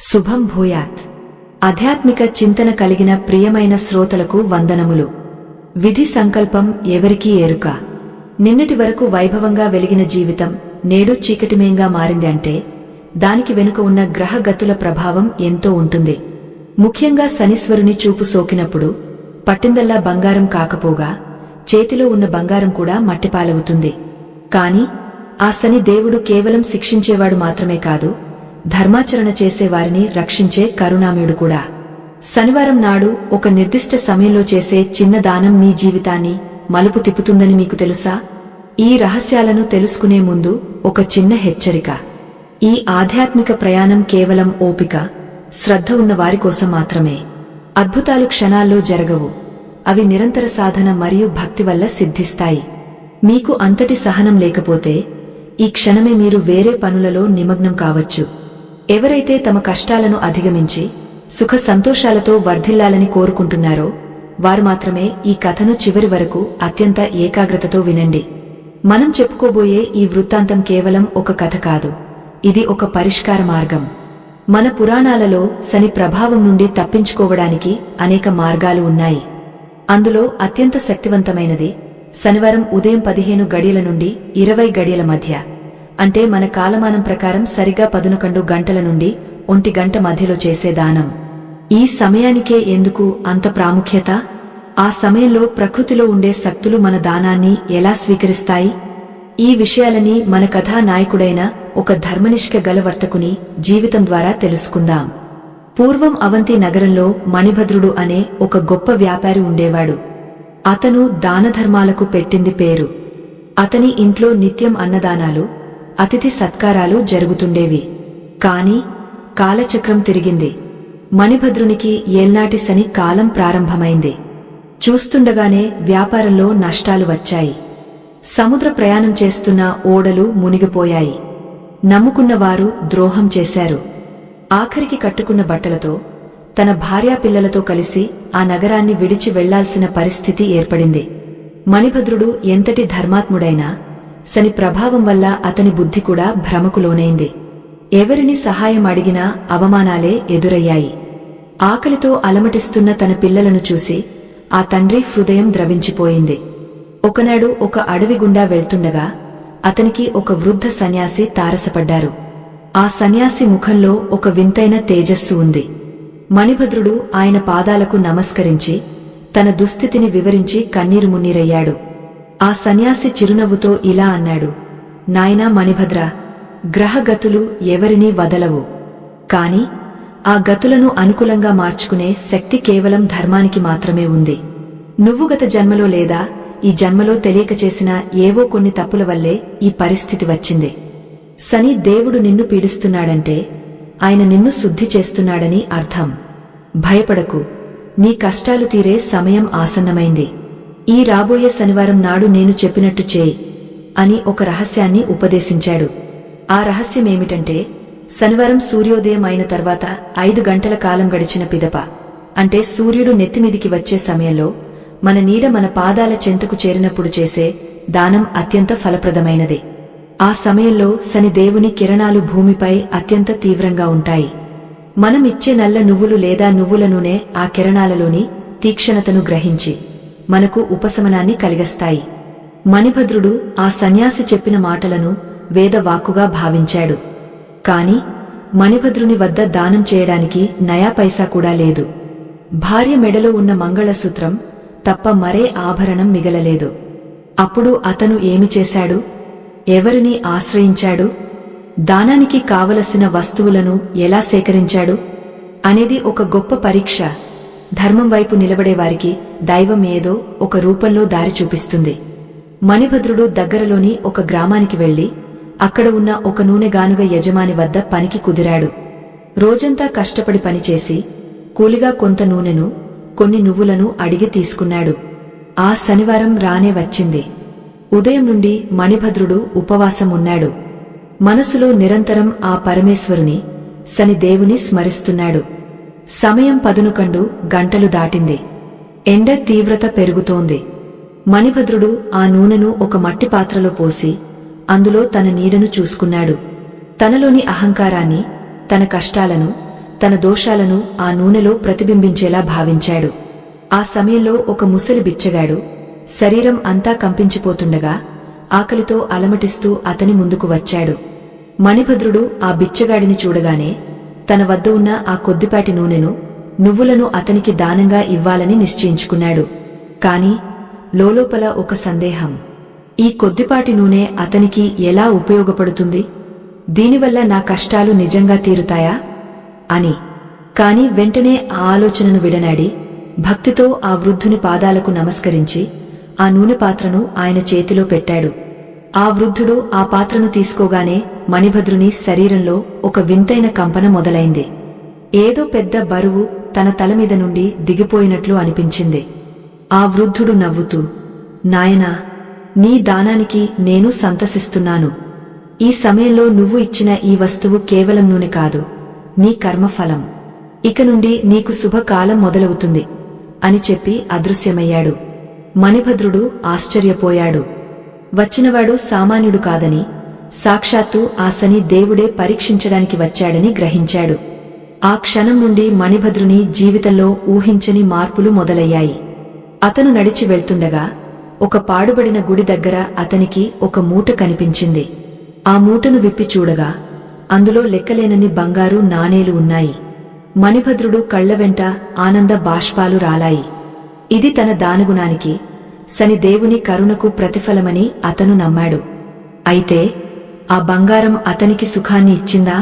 శుభం భూయాత్. ఆధ్యాత్మిక చింతన కలిగిన ప్రియమైన శ్రోతలకు వందనములు. విధి సంకల్పం ఎవరికీ ఎరుక. నిన్నటి వరకు వైభవంగా వెలిగిన జీవితం నేడు చీకటిమయంగా మారింది అంటే దానికి వెనుక ఉన్న గ్రహగతుల ప్రభావం ఎంతో ఉంటుంది. ముఖ్యంగా శనీశ్వరుని చూపు సోకినప్పుడు పట్టిందల్లా బంగారం కాకపోగా చేతిలో ఉన్న బంగారం కూడా మట్టిపాలవుతుంది. కాని ఆ శని దేవుడు కేవలం శిక్షించేవాడు మాత్రమే కాదు, ధర్మాచరణ చేసేవారిని రక్షించే కరుణామయుడు కూడా. శనివారం నాడు ఒక నిర్దిష్ట సమయంలో చేసే చిన్న దానం మీ జీవితాన్ని మలుపు తిప్పుతుందని మీకు తెలుసా? ఈ రహస్యాలను తెలుసుకునే ముందు ఒక చిన్న హెచ్చరిక. ఈ ఆధ్యాత్మిక ప్రయాణం కేవలం ఓపిక, శ్రద్ధ ఉన్న వారి కోసం మాత్రమే. అద్భుతాలు క్షణాల్లో జరగవు, అవి నిరంతర సాధన మరియు భక్తి వల్ల సిద్ధిస్తాయి. మీకు అంతటి సహనం లేకపోతే ఈ క్షణమే మీరు వేరే పనులలో నిమగ్నం కావచ్చు. ఎవరైతే తమ కష్టాలను అధిగమించి సుఖ సంతోషాలతో వర్ధిల్లాలని కోరుకుంటున్నారో వారు మాత్రమే ఈ కథను చివరి వరకు అత్యంత ఏకాగ్రతతో వినండి. మనం చెప్పుకోబోయే ఈ వృత్తాంతం కేవలం ఒక కథ కాదు, ఇది ఒక పరిష్కార మార్గం. మన పురాణాలలో శని ప్రభావం నుండి తప్పించుకోవడానికి అనేక మార్గాలు ఉన్నాయి. అందులో అత్యంత శక్తివంతమైనది శనివారం ఉదయం 15 గడియల నుండి 20 గడియల మధ్య, అంటే మన కాలమానం ప్రకారం సరిగా 11 గంటల నుండి 1 గంట మధ్యలో చేసే దానం. ఈ సమయానికే ఎందుకు అంత ప్రాముఖ్యత? ఆ సమయంలో ప్రకృతిలో ఉండే శక్తులు మన దానాన్ని ఎలా స్వీకరిస్తాయి? ఈ విషయాలని మన కథా నాయకుడైన ఒక ధర్మనిష్క గల వర్తకుని జీవితం ద్వారా తెలుసుకుందాం. పూర్వం అవంతి నగరంలో మణిభద్రుడు అనే ఒక గొప్ప వ్యాపారి ఉండేవాడు. అతను దానధర్మాలకు పెట్టింది పేరు. అతని ఇంట్లో నిత్యం అన్నదానాలు, అతిథి సత్కారాలు జరుగుతుండేవి. కాని కాలచక్రం తిరిగింది. మణిభద్రునికి ఏల్నాటి శని కాలం ప్రారంభమైంది. చూస్తుండగానే వ్యాపారంలో నష్టాలు వచ్చాయి. సముద్ర ప్రయాణం చేస్తున్న ఓడలు మునిగిపోయాయి. నమ్ముకున్నవారు ద్రోహం చేశారు. ఆఖరికి కట్టుకున్న బట్టలతో తన భార్యాపిల్లలతో కలిసి ఆ నగరాన్ని విడిచి వెళ్లాల్సిన పరిస్థితి ఏర్పడింది. మణిభద్రుడు ఎంతటి ధర్మాత్ముడైనా శని ప్రభావం వల్ల అతని బుద్ధి కూడా భ్రమకు లోనైంది. ఎవరిని సహాయం అడిగినా అవమానాలే ఎదురయ్యాయి. ఆకలితో అలమటిస్తున్న తన పిల్లలను చూసి ఆ తండ్రి హృదయం ద్రవించిపోయింది. ఒకనాడు ఒక అడవి గుండా వెళ్తుండగా అతనికి ఒక వృద్ధ సన్యాసి తారసపడ్డారు. ఆ సన్యాసి ముఖంలో ఒక వింతైన తేజస్సు ఉంది. మణిభద్రుడు ఆయన పాదాలకు నమస్కరించి తన దుస్థితిని వివరించి కన్నీరు మున్నీరయ్యాడు. ఆ సన్యాసి చిరునవ్వుతో ఇలా అన్నాడు, నాయనా మణిభద్ర, గ్రహగతులు ఎవరినీ వదలవు. కాని ఆ గతులను అనుకూలంగా మార్చుకునే శక్తి కేవలం ధర్మానికి మాత్రమే ఉంది. నువ్వు గత జన్మలో లేదా ఈ జన్మలో తెలియక చేసిన ఏవో కొన్ని తప్పుల వల్లే ఈ పరిస్థితి వచ్చింది. శని దేవుడు నిన్ను పీడిస్తున్నాడంటే ఆయన నిన్ను శుద్ధి చేస్తున్నాడని అర్థం. భయపడకు, నీ కష్టాలు తీరే సమయం ఆసన్నమైంది. ఈ రాబోయే శనివారం నాడు నేను చెప్పినట్టు చేయి అని ఒక రహస్యాన్ని ఉపదేశించాడు. ఆ రహస్యమేమిటంటే, శనివారం సూర్యోదయం అయిన తర్వాత 5 గంటల కాలం గడిచిన పిదప, అంటే సూర్యుడు నెత్తిమీదికి వచ్చే సమయంలో మన నీడ మన పాదాల చెంతకు చేరినప్పుడు చేసే దానం అత్యంత ఫలప్రదమైనది. ఆ సమయంలో శని దేవుని కిరణాలు భూమిపై అత్యంత తీవ్రంగా ఉంటాయి. మనం ఇచ్చే నల్ల నువ్వులు లేదా నువ్వుల నూనె ఆ కిరణాలలోని తీక్షణతను గ్రహించి మనకు ఉపశమనాన్ని కలిగిస్తాయి. మణిభద్రుడు ఆ సన్యాసి చెప్పిన మాటలను వేదవాక్కుగా భావించాడు. కాని మణిభద్రుని వద్ద దానం చేయడానికి నయా పైసా కూడా లేదు. భార్య మెడలో ఉన్న మంగళసూత్రం తప్ప మరే ఆభరణం మిగలలేదు. అప్పుడు అతను ఏమి చేశాడు? ఎవరిని ఆశ్రయించాడు? దానానికి కావలసిన వస్తువులను ఎలా సేకరించాడు అనేది ఒక గొప్ప పరీక్ష. ధర్మం వైపు నిలబడేవారికి దైవం ఏదో ఒక రూపంలో దారి చూపిస్తుంది. మణిభద్రుడు దగ్గరలోని ఒక గ్రామానికి వెళ్లి అక్కడ ఉన్న ఒక నూనెగానుగ యజమాని వద్ద పనికి కుదిరాడు. రోజంతా కష్టపడి పనిచేసి కూలిగా కొంత నూనెను, కొన్ని నువ్వులను అడిగి తీసుకున్నాడు. ఆ శనివారం రానే వచ్చింది. ఉదయం నుండి మణిభద్రుడు ఉపవాసం ఉన్నాడు. మనసులో నిరంతరం ఆ పరమేశ్వరుని, శని దేవుని స్మరిస్తున్నాడు. సమయం 11 గంటలు దాటింది. ఎండ తీవ్రత పెరుగుతోంది. మణిభద్రుడు ఆ నూనెను ఒక మట్టి పాత్రలో పోసి అందులో తన నీడను చూసుకున్నాడు. తనలోని అహంకారాన్ని, తన కష్టాలను, తన దోషాలను ఆ నూనెలో ప్రతిబింబించేలా భావించాడు. ఆ సమయంలో ఒక ముసలి బిచ్చగాడు శరీరం అంతా కంపించిపోతుండగా ఆకలితో అలమటిస్తూ అతని ముందుకు వచ్చాడు. మణిభద్రుడు ఆ బిచ్చగాడిని చూడగానే తన వద్ద ఉన్న ఆ కొద్దిపాటి నూనెను, నువ్వులను అతనికి దానంగా ఇవ్వాలని నిశ్చయించుకున్నాడు. కాని లోలోపల ఒక సందేహం. ఈ కొద్దిపాటి నూనె అతనికి ఎలా ఉపయోగపడుతుంది? దీనివల్ల నా కష్టాలు నిజంగా తీరుతాయా అని. కాని వెంటనే ఆ ఆలోచనను విడనాడి భక్తితో ఆ వృద్ధుని పాదాలకు నమస్కరించి ఆ నూనె పాత్రను ఆయన చేతిలో పెట్టాడు. ఆ వృద్ధుడు ఆ పాత్రను తీసుకోగానే మణిభద్రుని శరీరంలో ఒక వింతైన కంపన మొదలైంది. ఏదో పెద్ద బరువు తన తలమీద నుండి దిగిపోయినట్లు అనిపించింది. ఆ వృద్ధుడు నవ్వుతూ, నాయనా, నీ దానానికి నేను సంతసిస్తున్నాను. ఈ సమయంలో నువ్వు ఇచ్చిన ఈ వస్తువు కేవలం నూనె కాదు, నీ కర్మఫలం. ఇక నుండి నీకు శుభకాలం మొదలవుతుంది అని చెప్పి అదృశ్యమయ్యాడు. మణిభద్రుడు ఆశ్చర్యపోయాడు. వచ్చినవాడు సామాన్యుడు కాదని, సాక్షాత్తు ఆ శని దేవుడే పరీక్షించడానికి వచ్చాడని గ్రహించాడు. ఆ క్షణం నుండి మణిభద్రుని జీవితంలో ఊహించని మార్పులు మొదలయ్యాయి. అతను నడిచి వెళ్తుండగా ఒక పాడుబడిన గుడి దగ్గర అతనికి ఒక మూట కనిపించింది. ఆ మూటను విప్పి చూడగా అందులో లెక్కలేనన్ని బంగారు నాణేలు ఉన్నాయి. మణిభద్రుడు కళ్ల వెంట ఆనంద బాష్పాలు రాలాయి. ఇది తన దానగుణానికి, శని దేవుని కరుణకు ప్రతిఫలమని అతను నమ్మాడు. అయితే ఆ బంగారం అతనికి సుఖాన్ని ఇచ్చిందా,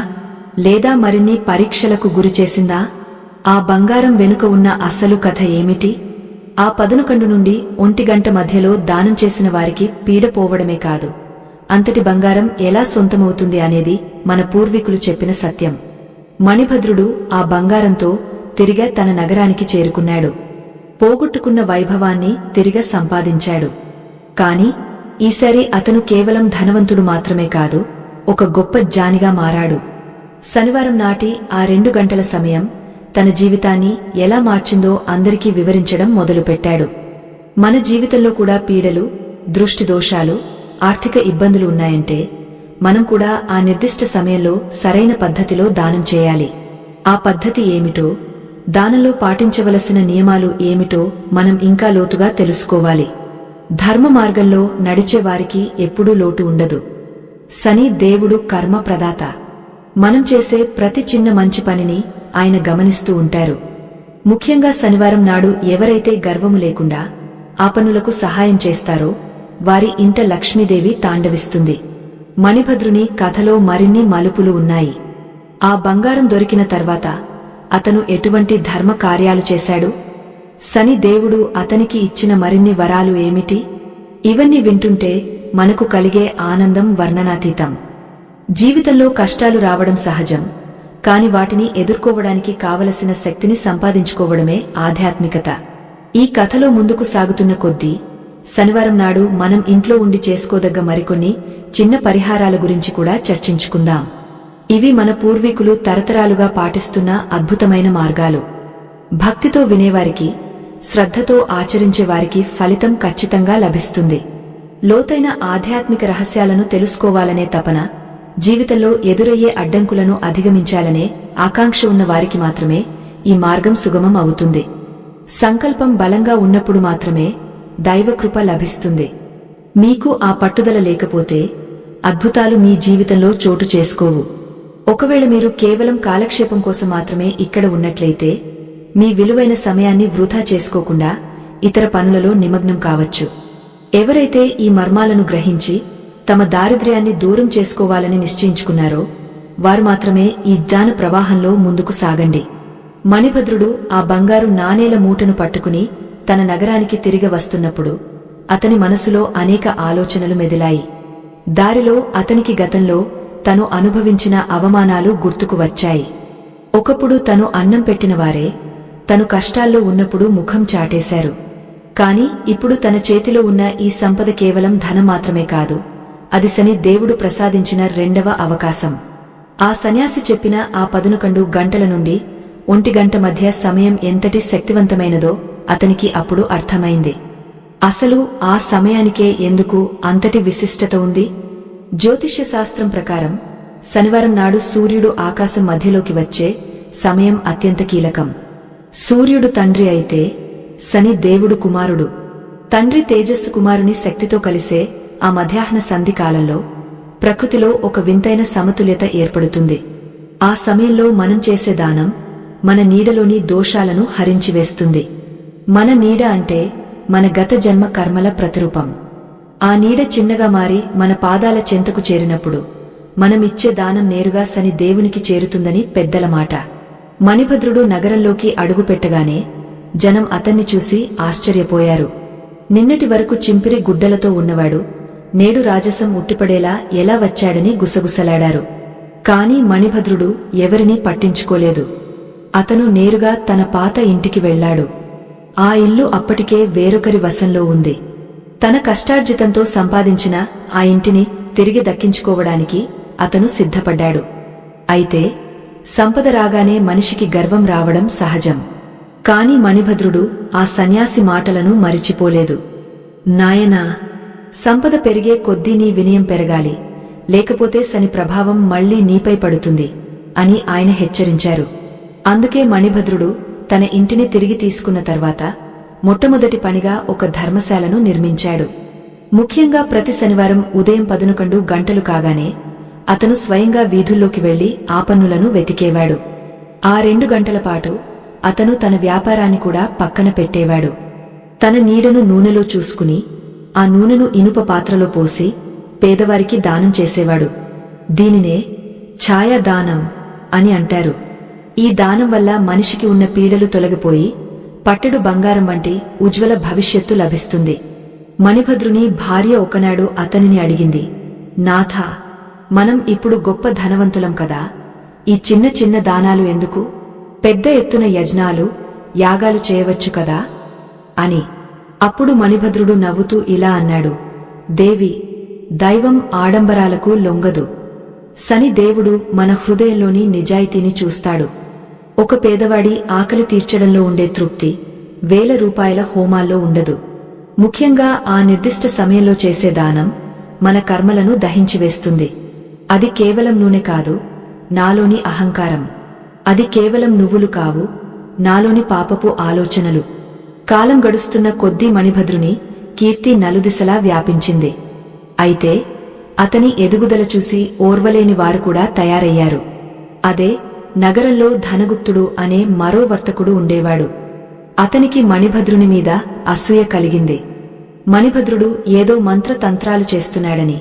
లేదా మరిన్ని పరీక్షలకు గురిచేసిందా? ఆ బంగారం వెనుక ఉన్న అసలు కథ ఏమిటి? ఆ పదునుకండు నుండి 1 గంట మధ్యలో దానం చేసిన వారికి పీడపోవడమే కాదు, అంతటి బంగారం ఎలా సొంతమవుతుంది అనేది మన పూర్వీకులు చెప్పిన సత్యం. మణిభద్రుడు ఆ బంగారంతో తిరిగా తన నగరానికి చేరుకున్నాడు. పోగొట్టుకున్న వైభవాన్ని తిరిగా సంపాదించాడు. కాని ఈసారి అతను కేవలం ధనవంతుడు మాత్రమే కాదు, ఒక గొప్ప జ్ఞానిగా మారాడు. శనివారం నాటి ఆ 2 గంటల సమయం తన జీవితాన్ని ఎలా మార్చిందో అందరికీ వివరించడం మొదలుపెట్టాడు. మన జీవితంలో కూడా పీడలు, దృష్టి దోషాలు, ఆర్థిక ఇబ్బందులు ఉన్నాయంటే మనం కూడా ఆ నిర్దిష్ట సమయంలో సరైన పద్ధతిలో దానం చేయాలి. ఆ పద్ధతి ఏమిటో, దానంలో పాటించవలసిన నియమాలు ఏమిటో మనం ఇంకా లోతుగా తెలుసుకోవాలి. ధర్మ మార్గంలో నడిచే వారికి ఎప్పుడూ లోటు ఉండదు. శని దేవుడు కర్మ ప్రదాత. మనం చేసే ప్రతి చిన్న మంచి పనిని ఆయన గమనిస్తూ ఉంటారు. ముఖ్యంగా శనివారం నాడు ఎవరైతే గర్వము లేకుండా ఆ పనులకు సహాయం చేస్తారో వారి ఇంట లక్ష్మీదేవి తాండవిస్తుంది. మణిభద్రుని కథలో మరిన్ని మలుపులు ఉన్నాయి. ఆ బంగారం దొరికిన తర్వాత అతను ఎటువంటి ధర్మ కార్యాలు చేశాడు? శని దేవుడు అతనికి ఇచ్చిన మరిన్ని వరాలు ఏమిటి? ఇవన్నీ వింటుంటే మనకు కలిగే ఆనందం వర్ణనాతీతం. జీవితంలో కష్టాలు రావడం సహజం, కాని వాటిని ఎదుర్కోవడానికి కావలసిన శక్తిని సంపాదించుకోవడమే ఆధ్యాత్మికత. ఈ కథలో ముందుకు సాగుతున్న కొద్దీ శనివారం నాడు మనం ఇంట్లో ఉండి చేసుకోదగ్గ మరికొన్ని చిన్న పరిహారాల గురించి కూడా చర్చించుకుందాం. ఇవి మన పూర్వీకులు తరతరాలుగా పాటిస్తున్న అద్భుతమైన మార్గాలు. భక్తితో వినేవారికి, శ్రద్ధతో ఆచరించేవారికి ఫలితం ఖచ్చితంగా లభిస్తుంది. లోతైన ఆధ్యాత్మిక రహస్యాలను తెలుసుకోవాలనే తపన, జీవితంలో ఎదురయ్యే అడ్డంకులను అధిగమించాలనే ఆకాంక్ష ఉన్న వారికి మాత్రమే ఈ మార్గం సుగమం అవుతుంది. సంకల్పం బలంగా ఉన్నప్పుడు మాత్రమే దైవకృప లభిస్తుంది. మీకు ఆ పట్టుదల లేకపోతే అద్భుతాలు మీ జీవితంలో చోటు చేసుకోవు. ఒకవేళ మీరు కేవలం కాలక్షేపం కోసం మాత్రమే ఇక్కడ ఉన్నట్లయితే మీ విలువైన సమయాన్ని వృధా చేసుకోకుండా ఇతర పనులలో నిమగ్నం కావచ్చు. ఎవరైతే ఈ మర్మాలను గ్రహించి తమ దారిద్ర్యాన్ని దూరం చేసుకోవాలని నిశ్చయించుకున్నారో వారు మాత్రమే ఈ జ్ఞాన ప్రవాహంలో ముందుకు సాగండి. మణిభద్రుడు ఆ బంగారు నాణేల మూటను పట్టుకుని తన నగరానికి తిరిగి వస్తున్నప్పుడు అతని మనసులో అనేక ఆలోచనలు మెదిలాయి. దారిలో అతనికి గతంలో తను అనుభవించిన అవమానాలు గుర్తుకు వచ్చాయి. ఒకప్పుడు తను అన్నం పెట్టినవారే తను కష్టాల్లో ఉన్నప్పుడు ముఖం చాటేశారు. కాని ఇప్పుడు తన చేతిలో ఉన్న ఈ సంపద కేవలం ధనం మాత్రమే కాదు, అది శని దేవుడు ప్రసాదించిన 2వ అవకాశం. ఆ సన్యాసి చెప్పిన ఆ 11 గంటల నుండి 1 గంట మధ్య సమయం ఎంతటి శక్తివంతమైనదో అతనికి అప్పుడు అర్థమైంది. అసలు ఆ సమయానికే ఎందుకు అంతటి విశిష్టత ఉంది? జ్యోతిష్య శాస్త్రం ప్రకారం శనివారం నాడు సూర్యుడు ఆకాశం మధ్యలోకి వచ్చే సమయం అత్యంత కీలకం. సూర్యుడు తండ్రి అయితే శని దేవుడు కుమారుడు. తండ్రి తేజస్సు కుమారుని శక్తితో కలిసే ఆ మధ్యాహ్న సంధి కాలంలో ప్రకృతిలో ఒక వింతైన సమతుల్యత ఏర్పడుతుంది. ఆ సమయంలో మనం చేసే దానం మన నీడలోని దోషాలను హరించివేస్తుంది. మన నీడ అంటే మన గత జన్మ కర్మల ప్రతిరూపం. ఆ నీడ చిన్నగా మారి మన పాదాల చెంతకు చేరినప్పుడు మనమిచ్చే దానం నేరుగా శని దేవునికి చేరుతుందని పెద్దల మాట. మణిభద్రుడు నగరంలోకి అడుగుపెట్టగానే జనం అతన్ని చూసి ఆశ్చర్యపోయారు. నిన్నటి వరకు చింపిరి గుడ్డలతో ఉన్నవాడు నేడు రాజసం ఉట్టిపడేలా ఎలా వచ్చాడని గుసగుసలాడారు. కాని మణిభద్రుడు ఎవరినీ పట్టించుకోలేదు. అతను నేరుగా తన పాత ఇంటికి వెళ్లాడు. ఆ ఇల్లు అప్పటికే వేరొకరి వశంలో ఉంది. తన కష్టార్జితంతో సంపాదించిన ఆ ఇంటిని తిరిగి దక్కించుకోవడానికి అతను సిద్ధపడ్డాడు. అయితే సంపద రాగానే మనిషికి గర్వం రావడం సహజం. కాని మణిభద్రుడు ఆ సన్యాసి మాటలను మరిచిపోలేదు. నాయనా, సంపద పెరిగే కొద్దీ నీ వినయం పెరగాలి, లేకపోతే శని ప్రభావం మళ్లీ నీపై పడుతుంది అని ఆయన హెచ్చరించారు. అందుకే మణిభద్రుడు తన ఇంటిని తిరిగి తీసుకున్న తర్వాత మొట్టమొదటి పనిగా ఒక ధర్మశాలను నిర్మించాడు. ముఖ్యంగా ప్రతి శనివారం ఉదయం 11 గంటలు కాగానే అతను స్వయంగా వీధుల్లోకి వెళ్లి ఆపన్నులను వెతికేవాడు. ఆ 2 గంటల పాటు అతను తన వ్యాపారాన్ని కూడా పక్కన పెట్టేవాడు. తన నీడను నూనెలో చూసుకుని ఆ నూనెను ఇనుప పాత్రలో పోసి పేదవారికి దానం చేసేవాడు. దీనినే ఛాయాదానం అని అంటారు. ఈ దానం వల్ల మనిషికి ఉన్న పీడలు తొలగిపోయి పట్టెడు బంగారం వంటి ఉజ్వల భవిష్యత్తు లభిస్తుంది. మణిభద్రుని భార్య ఒకనాడు అతనిని అడిగింది, నాథా, మనం ఇప్పుడు గొప్ప ధనవంతులం కదా, ఈ చిన్న చిన్న దానాలు ఎందుకు? పెద్ద ఎత్తున యజ్ఞాలు, యాగాలు చేయవచ్చు కదా అని. అప్పుడు మణిభద్రుడు నవ్వుతూ ఇలా అన్నాడు, దేవి, దైవం ఆడంబరాలకు లొంగదు. శని దేవుడు మన హృదయంలోని నిజాయితీని చూస్తాడు. ఒక పేదవాడి ఆకలి తీర్చడంలో ఉండే తృప్తి వేల రూపాయల హోమాల్లో ఉండదు. ముఖ్యంగా ఆ నిర్దిష్ట సమయంలో చేసే దానం మన కర్మలను దహించివేస్తుంది. అది కేవలం నూనె కాదు, నాలోని అహంకారం. అది కేవలం నువ్వులు కావు, నాలోని పాపపు ఆలోచనలు. కాలం గడుస్తున్న కొద్దీ మణిభద్రుని కీర్తి నలుదిశలా వ్యాపించింది. అయితే అతని ఎదుగుదల చూసి ఓర్వలేని వారు కూడా తయారయ్యారు. అదే నగరంలో ధనగుప్తుడు అనే మరో వర్తకుడు ఉండేవాడు. అతనికి మణిభద్రుని మీద అసూయ కలిగింది. మణిభద్రుడు ఏదో మంత్రతంత్రాలు చేస్తున్నాడని,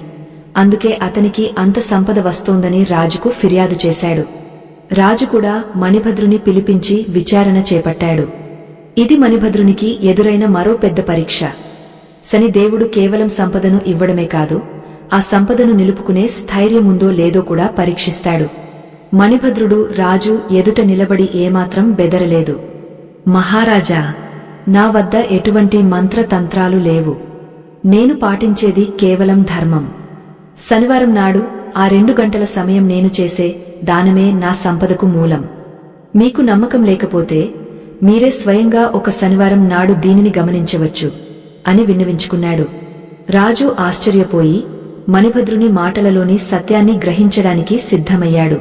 అందుకే అతనికి అంత సంపద వస్తోందని రాజుకు ఫిర్యాదు చేశాడు. రాజు కూడా మణిభద్రుని పిలిపించి విచారణ చేపట్టాడు. ఇది మణిభద్రునికి ఎదురైన మరో పెద్ద పరీక్ష. శని దేవుడు కేవలం సంపదను ఇవ్వడమే కాదు, ఆ సంపదను నిలుపుకునే స్థైర్యముందో లేదో కూడా పరీక్షిస్తాడు. మణిభద్రుడు రాజు ఎదుట నిలబడి ఏమాత్రం బెదరలేదు. మహారాజా, నా వద్ద ఎటువంటి మంత్రతంత్రాలు లేవు. నేను పాటించేది కేవలం ధర్మం. శనివారం నాడు ఆ 2 గంటల సమయం నేను చేసే దానమే నా సంపదకు మూలం. మీకు నమ్మకం లేకపోతే మీరే స్వయంగా ఒక శనివారం నాడు దీనిని గమనించవచ్చు అని విన్నవించుకున్నాడు. రాజు ఆశ్చర్యపోయి మణిభద్రుని మాటలలోని సత్యాన్ని గ్రహించడానికి సిద్ధమయ్యాడు.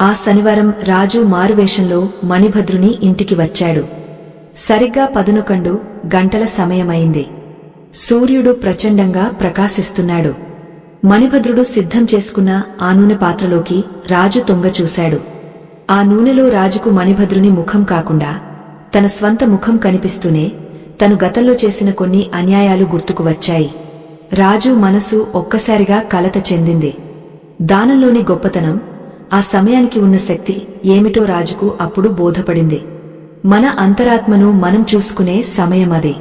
ఆ శనివారం రాజు మారువేషంలో మణిభద్రుని ఇంటికి వచ్చాడు. సరిగ్గా 11 గంటల సమయమైంది. సూర్యుడు ప్రచండంగా ప్రకాశిస్తున్నాడు. మణిభద్రుడు సిద్ధం చేసుకున్న ఆ నూనె పాత్రలోకి రాజు తొంగ చూశాడు. ఆ నూనెలో రాజుకు మణిభద్రుని ముఖం కాకుండా తన స్వంత ముఖం కనిపిస్తూనే తను గతంలో చేసిన కొన్ని అన్యాయాలు గుర్తుకు వచ్చాయి. రాజు మనసు ఒక్కసారిగా కలత చెందింది. దానంలోని గొప్పతనం, ఆ సమయానికి ఉన్న శక్తి ఏమిటో రాజుకు అప్పుడు బోధపడింది. మన అంతరాత్మను మనం చూసుకునే సమయం అది.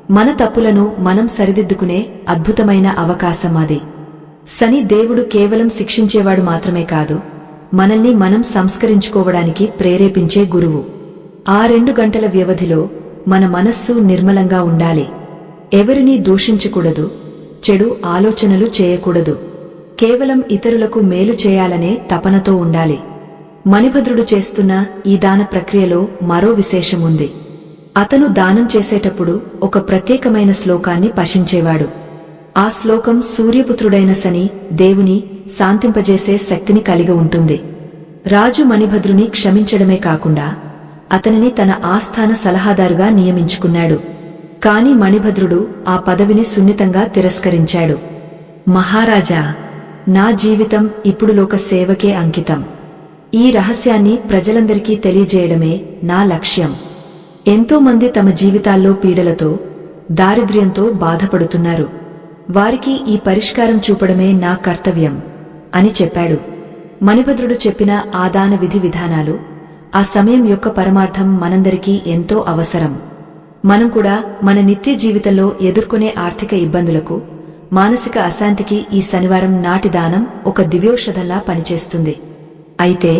మన తప్పులను మనం సరిదిద్దుకునే అద్భుతమైన అవకాశం అది. శని దేవుడు కేవలం శిక్షించేవాడు మాత్రమే కాదు, మనల్ని మనం సంస్కరించుకోవడానికి ప్రేరేపించే గురువు. ఆ 2 గంటల వ్యవధిలో మన మనస్సు నిర్మలంగా ఉండాలి. ఎవరినీ దూషించకూడదు, చెడు ఆలోచనలు చేయకూడదు. కేవలం ఇతరులకు మేలు చేయాలనే తపనతో ఉండాలి. మణిభద్రుడు చేస్తున్న ఈ దాన ప్రక్రియలో మరో విశేషముంది. అతను దానం చేసేటప్పుడు ఒక ప్రత్యేకమైన శ్లోకాన్ని పఠించేవాడు. ఆ శ్లోకం సూర్యపుత్రుడైన శని దేవుని శాంతింపజేసే శక్తిని కలిగి ఉంటుంది. రాజు మణిభద్రుని క్షమించడమే కాకుండా అతనిని తన ఆస్థాన సలహాదారుగా నియమించుకున్నాడు. కాని మణిభద్రుడు ఆ పదవిని సున్నితంగా తిరస్కరించాడు. మహారాజా, నా జీవితం ఇప్పుడు లోక సేవకే అంకితం. ఈ రహస్యాన్ని ప్రజలందరికీ తెలియజేయడమే నా లక్ష్యం. ఎంతోమంది తమ జీవితాల్లో పీడలతో, దారిద్ర్యంతో బాధపడుతున్నారు. వారికి ఈ పరిష్కారం చూపడమే నా కర్తవ్యం అని చెప్పాడు. మణిభద్రుడు చెప్పిన ఆ దాన విధి విధానాలు, ఆ సమయం యొక్క పరమార్థం మనందరికీ ఎంతో అవసరం. మనం కూడా మన నిత్య జీవితంలో ఎదుర్కొనే ఆర్థిక ఇబ్బందులకు, మానసిక అశాంతికి ఈ శనివారం నాటి దానం ఒక దివ్యౌషధంలా పనిచేస్తుంది. అయితే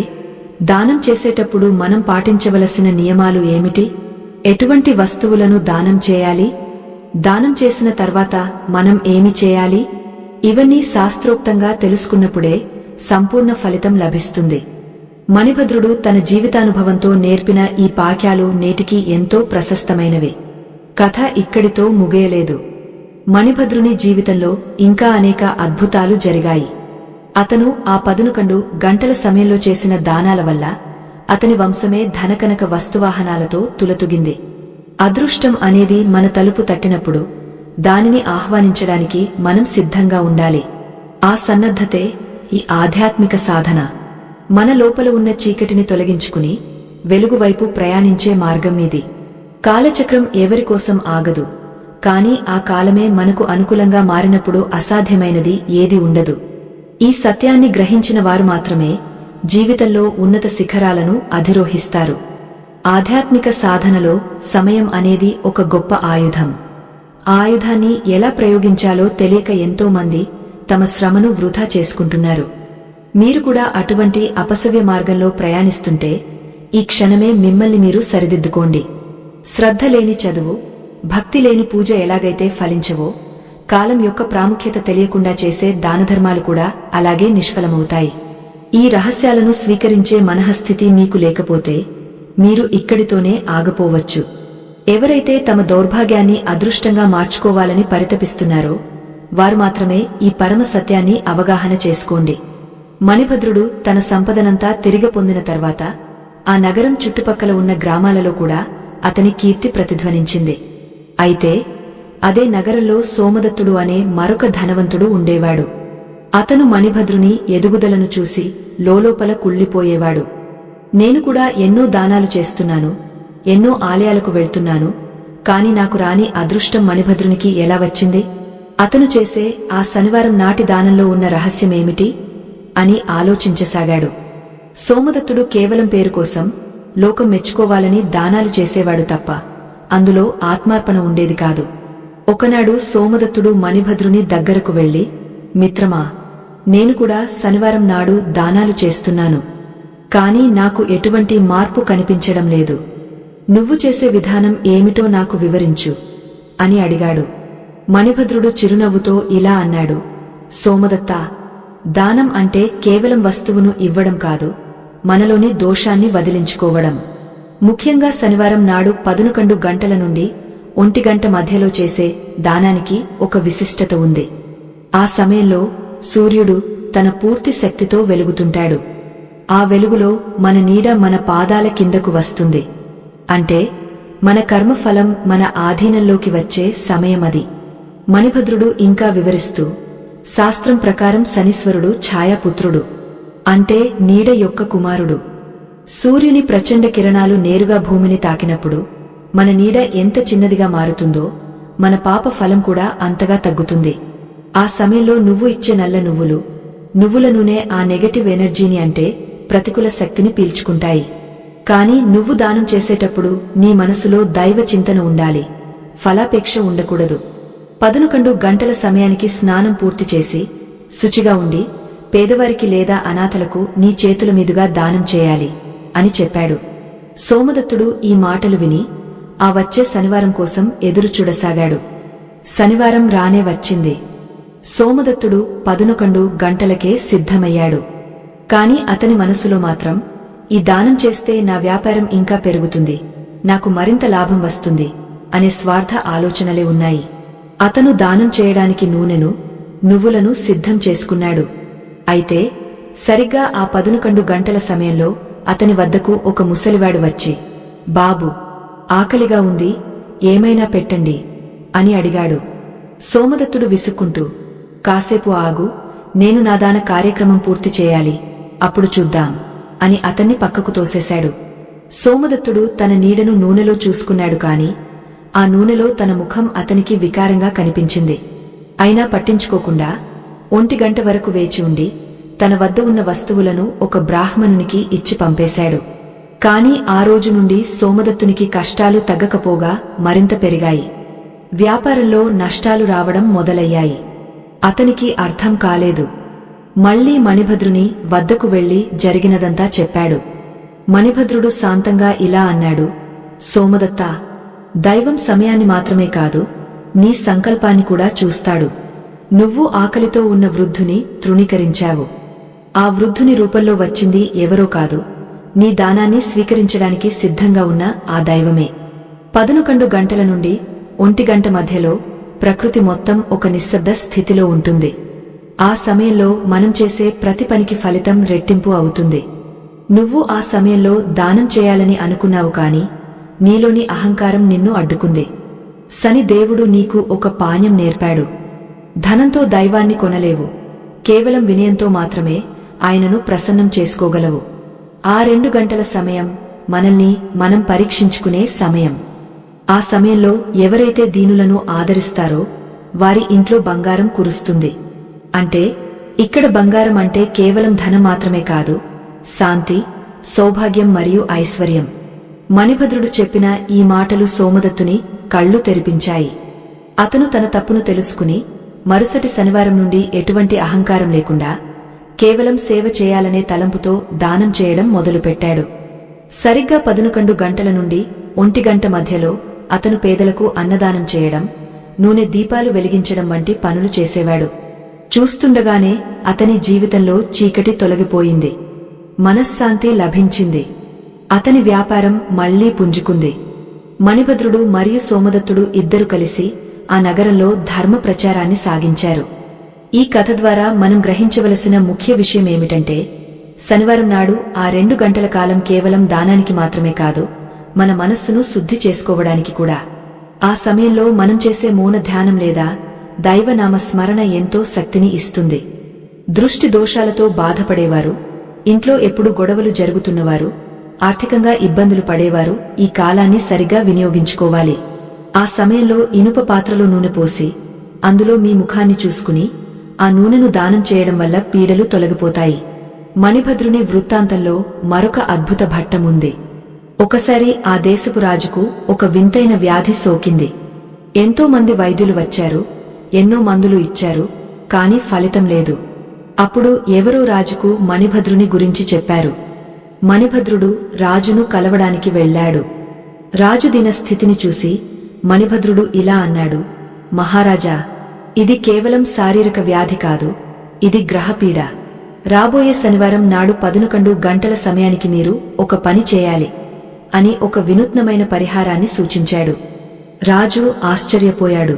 దానం చేసేటప్పుడు మనం పాటించవలసిన నియమాలు ఏమిటి? ఎటువంటి వస్తువులను దానం చేయాలి? దానం చేసిన తర్వాత మనం ఏమి చేయాలి? ఇవన్నీ శాస్త్రోక్తంగా తెలుసుకున్నప్పుడే సంపూర్ణ ఫలితం లభిస్తుంది. మణిభద్రుడు తన జీవితానుభవంతో నేర్పిన ఈ పాక్యాలు నేటికి ఎంతో ప్రశస్తమైనవి. కథ ఇక్కడితో ముగియలేదు. మణిభద్రుని జీవితంలో ఇంకా అనేక అద్భుతాలు జరిగాయి. అతను ఆ 11 గంటల సమయంలో చేసిన దానాల వల్ల అతని వంశమే ధనకనక వస్తువాహనాలతో తులతుగింది. అదృష్టం అనేది మన తలుపు తట్టినప్పుడు దానిని ఆహ్వానించడానికి మనం సిద్ధంగా ఉండాలి. ఆ సన్నద్ధతే ఈ ఆధ్యాత్మిక సాధన. మన లోపల ఉన్న చీకటిని తొలగించుకుని వెలుగువైపు ప్రయాణించే మార్గం ఇది. కాలచక్రం ఎవరికోసం ఆగదు, కాని ఆ కాలమే మనకు అనుకూలంగా మారినప్పుడు అసాధ్యమైనది ఏది ఉండదు. ఈ సత్యాన్ని గ్రహించిన వారు మాత్రమే జీవితంలో ఉన్నత శిఖరాలను అధిరోహిస్తారు. ఆధ్యాత్మిక సాధనలో సమయం అనేది ఒక గొప్ప ఆయుధం. ఆ ఆయుధాన్ని ఎలా ప్రయోగించాలో తెలియక ఎంతోమంది తమ శ్రమను వృధా చేసుకుంటున్నారు. మీరు కూడా అటువంటి అపసవ్య మార్గంలో ప్రయాణిస్తుంటే ఈ క్షణమే మిమ్మల్ని మీరు సరిదిద్దుకోండి. శ్రద్ధ లేని చదువు, భక్తి లేని పూజ ఎలాగైతే ఫలించవో, కాలం యొక్క ప్రాముఖ్యత తెలియకుండా చేసే దానధర్మాలు కూడా అలాగే నిష్ఫలమవుతాయి. ఈ రహస్యాలను స్వీకరించే మనఃస్థితి మీకు లేకపోతే మీరు ఇక్కడితోనే ఆగపోవచ్చు. ఎవరైతే తమ దౌర్భాగ్యాన్ని అదృష్టంగా మార్చుకోవాలని పరితపిస్తున్నారో వారు మాత్రమే ఈ పరమ సత్యాన్ని అవగాహన చేసుకోండి. మణిభద్రుడు తన సంపదనంతా తిరిగి పొందిన తర్వాత ఆ నగరం చుట్టుపక్కల ఉన్న గ్రామాలలో కూడా అతని కీర్తి ప్రతిధ్వనించింది. అయితే అదే నగరంలో సోమదత్తుడు అనే మరొక ధనవంతుడు ఉండేవాడు. అతను మణిభద్రుని ఎదుగుదలను చూసి లోలోపల కుళ్ళిపోయేవాడు. నేను కూడా ఎన్నో దానాలు చేస్తున్నాను, ఎన్నో ఆలయాలకు వెళ్తున్నాను, కాని నాకు రాని అదృష్టం మణిభద్రునికి ఎలా వచ్చింది? అతను చేసే ఆ శనివారం నాటి దానంలో ఉన్న రహస్యమేమిటి అని ఆలోచించసాగాడు. సోమదత్తుడు కేవలం పేరు కోసం, లోకం మెచ్చుకోవాలని దానాలు చేసేవాడు తప్ప అందులో ఆత్మార్పణ ఉండేది కాదు. ఒకనాడు సోమదత్తుడు మణిభద్రుని దగ్గరకు వెళ్లి, మిత్రమా, నేను కూడా శనివారం నాడు దానాలు చేస్తున్నాను, కాని నాకు ఎటువంటి మార్పు కనిపించడం లేదు. నువ్వు చేసే విధానం ఏమిటో నాకు వివరించు అని అడిగాడు. మణిభద్రుడు చిరునవ్వుతో ఇలా అన్నాడు, సోమదత్తా, దానం అంటే కేవలం వస్తువును ఇవ్వడం కాదు, మనలోని దోషాన్ని వదిలించుకోవడం. ముఖ్యంగా శనివారం నాడు 11 గంటల నుండి 1 గంట మధ్యలో చేసే దానానికి ఒక విశిష్టత ఉంది. ఆ సమయంలో సూర్యుడు తన పూర్తి శక్తితో వెలుగుతుంటాడు. ఆ వెలుగులో మన నీడ మన పాదాల కిందకు వస్తుంది. అంటే మన కర్మఫలం మన ఆధీనంలోకి వచ్చే సమయమది. మణిభద్రుడు ఇంకా వివరిస్తూ, శాస్త్రం ప్రకారం శనీశ్వరుడు ఛాయాపుత్రుడు, అంటే నీడ యొక్క కుమారుడు. సూర్యుని ప్రచండ కిరణాలు నేరుగా భూమిని తాకినప్పుడు మన నీడ ఎంత చిన్నదిగా మారుతుందో మన పాప ఫలం కూడా అంతగా తగ్గుతుంది. ఆ సమయంలో నువ్వు ఇచ్చే నల్ల నువ్వుల నూనె ఆ నెగటివ్ ఎనర్జీని, అంటే ప్రతికూల శక్తిని పీల్చుకుంటాయి. కాని నువ్వు దానం చేసేటప్పుడు నీ మనసులో దైవ చింతన ఉండాలి, ఫలాపేక్ష ఉండకూడదు. 11 గంటల సమయానికి స్నానం పూర్తి చేసి శుచిగా ఉండి పేదవారికి లేదా అనాథలకు నీ చేతుల మీదుగా దానం చేయాలి అని చెప్పాడు. సోమదత్తుడు ఈ మాటలు విని ఆ వచ్చే శనివారం కోసం ఎదురు చూడసాగాడు. శనివారం రానే వచ్చింది. సోమదత్తుడు 11 గంటలకే సిద్ధమయ్యాడు. కాని అతని మనసులో మాత్రం, ఈ దానం చేస్తే నా వ్యాపారం ఇంకా పెరుగుతుంది, నాకు మరింత లాభం వస్తుంది అనే స్వార్థ ఆలోచనలే ఉన్నాయి. అతను దానం చేయడానికి నూనెను, నువ్వులను సిద్ధం చేసుకున్నాడు. అయితే సరిగ్గా ఆ 11 గంటల సమయంలో అతని వద్దకు ఒక ముసలివాడు వచ్చి, బాబూ, ఆకలిగా ఉంది, ఏమైనా పెట్టండి అని అడిగాడు. సోమదత్తుడు విసుక్కుంటూ, కాసేపు ఆగు, నేను నాదాన కార్యక్రమం పూర్తి చేయాలి, అప్పుడు చూద్దాం అని అతన్ని పక్కకు తోసేశాడు. సోమదత్తుడు తన నీడను నూనెలో చూసుకున్నాడు కాని ఆ నూనెలో తన ముఖం అతనికి వికారంగా కనిపించింది. అయినా పట్టించుకోకుండా 1 గంట వరకు వేచి ఉండి తన వద్ద ఉన్న వస్తువులను ఒక బ్రాహ్మణునికి ఇచ్చి పంపేశాడు. కాని ఆ రోజు నుండి సోమదత్తునికి కష్టాలు తగ్గకపోగా మరింత పెరిగాయి. వ్యాపారంలో నష్టాలు రావడం మొదలయ్యాయి. అతనికి అర్థం కాలేదు. మళ్లీ మణిభద్రుని వద్దకు వెళ్లి జరిగినదంతా చెప్పాడు. మణిభద్రుడు శాంతంగా ఇలా అన్నాడు, సోమదత్తా, దైవం సమయాన్ని మాత్రమే కాదు, నీ సంకల్పాన్ని కూడా చూస్తాడు. నువ్వు ఆకలితో ఉన్న వృద్ధుని తృణీకరించావు. ఆ వృద్ధుని రూపంలో వచ్చింది ఎవరో కాదు, నీ దానాన్ని స్వీకరించడానికి సిద్ధంగా ఉన్న ఆ దైవమే. 11 గంటల నుండి 1 గంట మధ్యలో ప్రకృతి మొత్తం ఒక నిశ్శబ్ద స్థితిలో ఉంటుంది. ఆ సమయంలో మనం చేసే ప్రతి పనికి ఫలితం రెట్టింపు అవుతుంది. నువ్వు ఆ సమయంలో దానం చేయాలని అనుకున్నావు కాని నీలోని అహంకారం నిన్ను అడ్డుకుంది. శని దేవుడు నీకు ఒక పాణ్యం నేర్పాడు. ధనంతో దైవాన్ని కొనలేవు, కేవలం వినయంతో మాత్రమే ఆయనను ప్రసన్నం చేసుకోగలవు. ఆ 2 గంటల సమయం మనల్ని మనం పరీక్షించుకునే సమయం. ఆ సమయంలో ఎవరైతే దీనులను ఆదరిస్తారో వారి ఇంట్లో బంగారం కురుస్తుంది. అంటే ఇక్కడ బంగారం అంటే కేవలం ధనం మాత్రమే కాదు, శాంతి, సౌభాగ్యం మరియు ఐశ్వర్యం. మణిభద్రుడు చెప్పిన ఈ మాటలు సోమదత్తుని కళ్ళు తెరిపించాయి. అతను తన తప్పును తెలుసుకుని మరుసటి శనివారం నుండి ఎటువంటి అహంకారం లేకుండా కేవలం సేవ చేయాలనే తలంపుతో దానం చేయడం మొదలుపెట్టాడు. సరిగ్గా 11 గంటల నుండి 1 గంట మధ్యలో అతను పేదలకు అన్నదానం చేయడం, నూనె దీపాలు వెలిగించడం వంటి పనులు చేసేవాడు. చూస్తుండగానే అతని జీవితంలో చీకటి తొలగిపోయింది. మనశ్శాంతి లభించింది. అతని వ్యాపారం మళ్లీ పుంజుకుంది. మణిభద్రుడు మరియు సోమదత్తుడు ఇద్దరు కలిసి ఆ నగరంలో ధర్మ ప్రచారాన్ని సాగించారు. ఈ కథ ద్వారా మనం గ్రహించవలసిన ముఖ్య విషయమేమిటంటే, శనివారం నాడు ఆ 2 గంటల కాలం కేవలం దానానికి మాత్రమే కాదు, మన మనస్సును శుద్ధి చేసుకోవడానికి కూడా. ఆ సమయంలో మనం చేసే మౌన ధ్యానం లేదా దైవనామ స్మరణ ఎంతో శక్తిని ఇస్తుంది. దృష్టి దోషాలతో బాధపడేవారు, ఇంట్లో ఎప్పుడు గొడవలు జరుగుతున్నవారు, ఆర్థికంగా ఇబ్బందులు పడేవారు ఈ కాలాన్ని సరిగా వినియోగించుకోవాలి. ఆ సమయంలో ఇనుప పాత్రలో నూనె పోసి అందులో మీ ముఖాన్ని చూసుకుని ఆ నూనెను దానం చేయడం వల్ల పీడలు తొలగిపోతాయి. మణిభద్రుని వృత్తాంతంలో మరొక అద్భుత ఘట్టముంది. ఒకసారి ఆ దేశపు రాజుకు ఒక వింతైన వ్యాధి సోకింది. ఎంతో మంది వైద్యులు వచ్చారు, ఎన్నో మందులు ఇచ్చారు, కాని ఫలితం లేదు. అప్పుడు ఎవరో రాజుకు మణిభద్రుని గురించి చెప్పారు. మణిభద్రుడు రాజును కలవడానికి వెళ్లాడు. రాజు దీన స్థితిని చూసి మణిభద్రుడు ఇలా అన్నాడు, మహారాజా, ఇది కేవలం శారీరక వ్యాధి కాదు, ఇది గ్రహపీడ. రాబోయే శనివారం నాడు 11 గంటల సమయానికి మీరు ఒక పని చేయాలి అని ఒక వినూత్నమైన పరిహారాన్ని సూచించాడు. రాజు ఆశ్చర్యపోయాడు.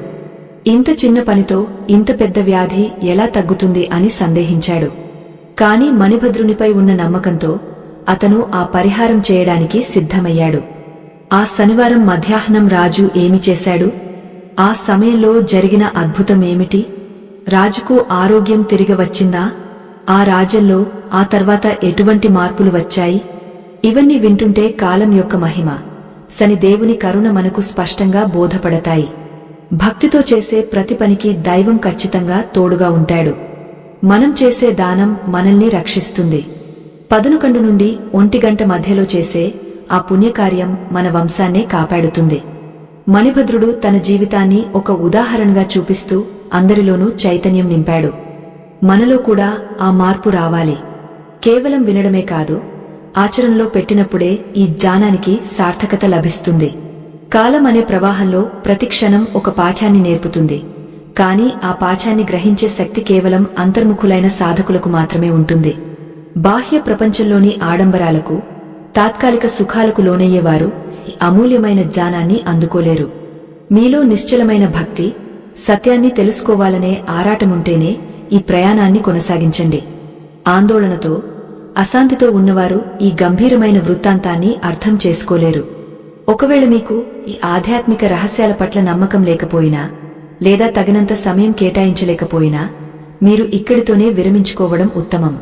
ఇంత చిన్న పనితో ఇంత పెద్ద వ్యాధి ఎలా తగ్గుతుంది అని సందేహించాడు. కాని మణిభద్రునిపై ఉన్న నమ్మకంతో అతను ఆ పరిహారం చేయడానికి సిద్ధమయ్యాడు. ఆ శనివారం మధ్యాహ్నం రాజు ఏమి చేశాడు? ఆ సమయంలో జరిగిన అద్భుతమేమిటి? రాజుకు ఆరోగ్యం తిరిగి వచ్చిందా? ఆ రాజ్యంలో ఆ తర్వాత ఎటువంటి మార్పులు వచ్చాయి? ఇవన్నీ వింటుంటే కాలం యొక్క మహిమ, శని దేవుని కరుణ మనకు స్పష్టంగా బోధపడతాయి. భక్తితో చేసే ప్రతి పనికి దైవం ఖచ్చితంగా తోడుగా ఉంటాడు. మనం చేసే దానం మనల్ని రక్షిస్తుంది. 11 నుండి 1 గంట మధ్యలో చేసే ఆ పుణ్యకార్యం మన వంశాన్నే కాపాడుతుంది. మణిభద్రుడు తన జీవితాన్ని ఒక ఉదాహరణగా చూపిస్తూ అందరిలోనూ చైతన్యం నింపాడు. మనలో కూడా ఆ మార్పు రావాలి. కేవలం వినడమే కాదు, ఆచరణలో పెట్టినప్పుడే ఈ జ్ఞానానికి సార్థకత లభిస్తుంది. కాలం అనే ప్రవాహంలో ప్రతిక్షణం ఒక పాఠ్యాన్ని నేర్పుతుంది. కాని ఆ పాఠ్యాన్ని గ్రహించే శక్తి కేవలం అంతర్ముఖులైన సాధకులకు మాత్రమే ఉంటుంది. బాహ్య ప్రపంచంలోని ఆడంబరాలకు, తాత్కాలిక సుఖాలకు లోనయ్యేవారు ఈ అమూల్యమైన జ్ఞానాన్ని అందుకోలేరు. మీలో నిశ్చలమైన భక్తి, సత్యాన్ని తెలుసుకోవాలనే ఆరాటముంటేనే ఈ ప్రయాణాన్ని కొనసాగించండి. ఆందోళనతో అశాంతితో ఉన్నవారు ఈ గంభీరమైన వృత్తాంతాన్ని అర్థం చేసుకోలేరు. ఒకవేళ మీకు ఈ ఆధ్యాత్మిక రహస్యాల పట్ల నమ్మకం లేకపోయినా లేదా తగినంత సమయం కేటాయించలేకపోయినా మీరు ఇక్కడితోనే విరమించుకోవడం ఉత్తమం.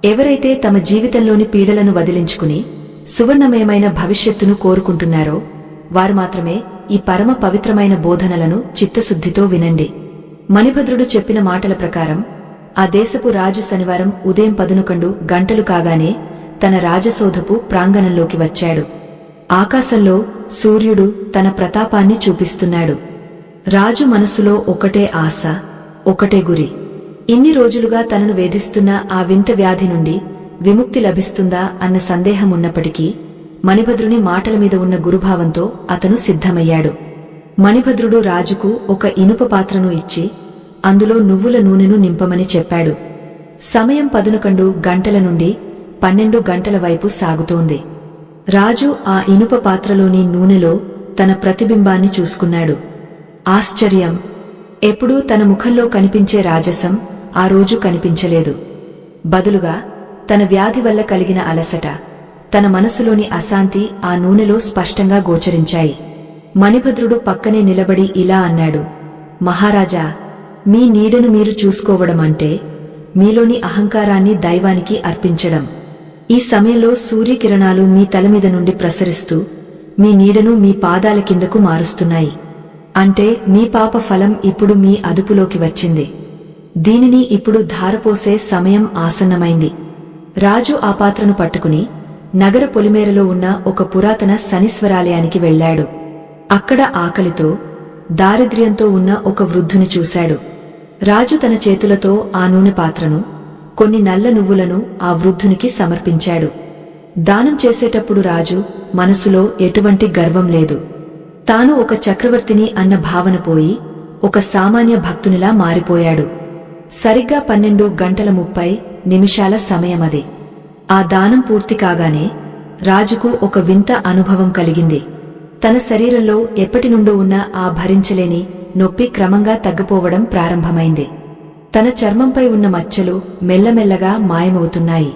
ఎవరైతే తమ జీవితంలోని పీడలను వదిలించుకుని సువర్ణమయమైన భవిష్యత్తును కోరుకుంటున్నారో వారు మాత్రమే ఈ పరమ పవిత్రమైన బోధనలను చిత్తశుద్ధితో వినండి. మణిభద్రుడు చెప్పిన మాటల ప్రకారం ఆ దేశపు రాజు శనివారం ఉదయం 11 గంటలు కాగానే తన రాజసౌధపు ప్రాంగణంలోకి వచ్చాడు. ఆకాశంలో సూర్యుడు తన ప్రతాపాన్ని చూపిస్తున్నాడు. రాజు మనసులో ఒకటే ఆశ, ఒకటే గురి. ఇన్ని రోజులుగా తనను వేధిస్తున్న ఆ వింత వ్యాధి నుండి విముక్తి లభిస్తుందా అన్న సందేహం ఉన్నప్పటికీ మణిభద్రుని మాటల మీద ఉన్న గురుభావంతో అతను సిద్ధమయ్యాడు. మణిభద్రుడు రాజుకు ఒక ఇనుప పాత్రను ఇచ్చి అందులో నువ్వుల నూనెను నింపమని చెప్పాడు. సమయం 11 గంటల నుండి 12 గంటల వైపు సాగుతోంది. రాజు ఆ ఇనుప పాత్రలోని నూనెలో తన ప్రతిబింబాన్ని చూసుకున్నాడు. ఆశ్చర్యం! ఎప్పుడూ తన ముఖంలో కనిపించే రాజసం ఆ రోజు కనిపించలేదు. బదులుగా తన వ్యాధి వల్ల కలిగిన అలసట, తన మనసులోని అశాంతి ఆ నూనెలో స్పష్టంగా గోచరించాయి. మణిభద్రుడు పక్కనే నిలబడి ఇలా అన్నాడు, మహారాజా, మీ నీడను మీరు చూసుకోవడం అంటే మీలోని అహంకారాన్ని దైవానికి అర్పించడం. ఈ సమయంలో సూర్యకిరణాలు మీ తలమీద నుండి ప్రసరిస్తూ మీ నీడను మీ పాదాల కిందకు మారుస్తున్నాయి. అంటే మీ పాప ఫలం ఇప్పుడు మీ అదుపులోకి వచ్చింది. దీనిని ఇప్పుడు ధారపోసే సమయం ఆసన్నమైంది. రాజు ఆ పాత్రను పట్టుకుని నగర పొలిమేరలో ఉన్న ఒక పురాతన శనీశ్వరాలయానికి వెళ్లాడు. అక్కడ ఆకలితో దారిద్ర్యంతో ఉన్న ఒక వృద్ధుని చూశాడు. రాజు తన చేతులతో ఆ నూనె పాత్రను, కొన్ని నల్ల నువ్వులను ఆ వృద్ధునికి సమర్పించాడు. దానం చేసేటప్పుడు రాజు మనసులో ఎటువంటి గర్వం లేదు. తాను ఒక చక్రవర్తిని అన్న భావన పోయి ఒక సామాన్య భక్తునిలా మారిపోయాడు. సరిగ్గా 12:30 సమయమది. ఆ దానం పూర్తి కాగానే రాజుకు ఒక వింత అనుభవం కలిగింది. తన శరీరంలో ఎప్పటినుండో ఉన్న ఆ భరించలేని నొప్పి క్రమంగా తగ్గిపోవడం ప్రారంభమైంది. తన చర్మంపై ఉన్న మచ్చలు మెల్లమెల్లగా మాయమవుతున్నాయి.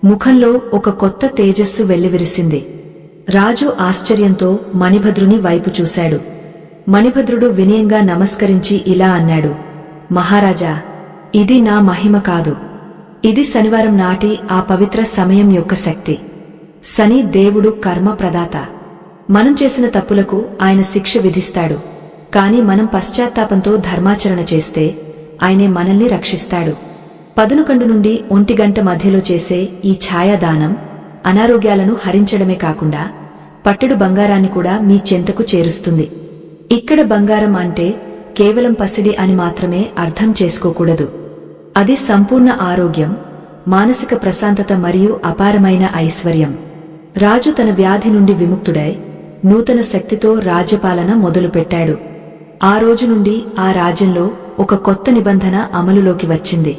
ముఖంలో ఒక కొత్త తేజస్సు వెల్లివిరిసింది. రాజు ఆశ్చర్యంతో మణిభద్రుని వైపు చూశాడు. మణిభద్రుడు వినయంగా నమస్కరించి ఇలా అన్నాడు, మహారాజా, ఇది నా మహిమ కాదు. ఇది శనివారం నాటి ఆ పవిత్ర సమయం యొక్క శక్తి. శని దేవుడు కర్మ ప్రదాత. మనం చేసిన తప్పులకు ఆయన శిక్ష విధిస్తాడు. కాని మనం పశ్చాత్తాపంతో ధర్మాచరణ చేస్తే ఆయనే మనల్ని రక్షిస్తాడు. 11 నుండి 1 గంట మధ్యలో చేసే ఈ ఛాయాదానం అనారోగ్యాలను హరించడమే కాకుండా పట్టెడు బంగారాన్ని కూడా మీ చెంతకు చేరుస్తుంది. ఇక్కడ బంగారం అంటే కేవలం పసిడి అని మాత్రమే అర్థం చేసుకోకూడదు. అది సంపూర్ణ ఆరోగ్యం, మానసిక ప్రశాంతత మరియు అపారమైన ఐశ్వర్యం. రాజు తన వ్యాధి నుండి విముక్తుడై నూతన శక్తితో రాజ్యపాలన మొదలుపెట్టాడు. ఆ రోజు నుండి ఆ రాజ్యంలో ఒక కొత్త నిబంధన అమలులోకి వచ్చింది.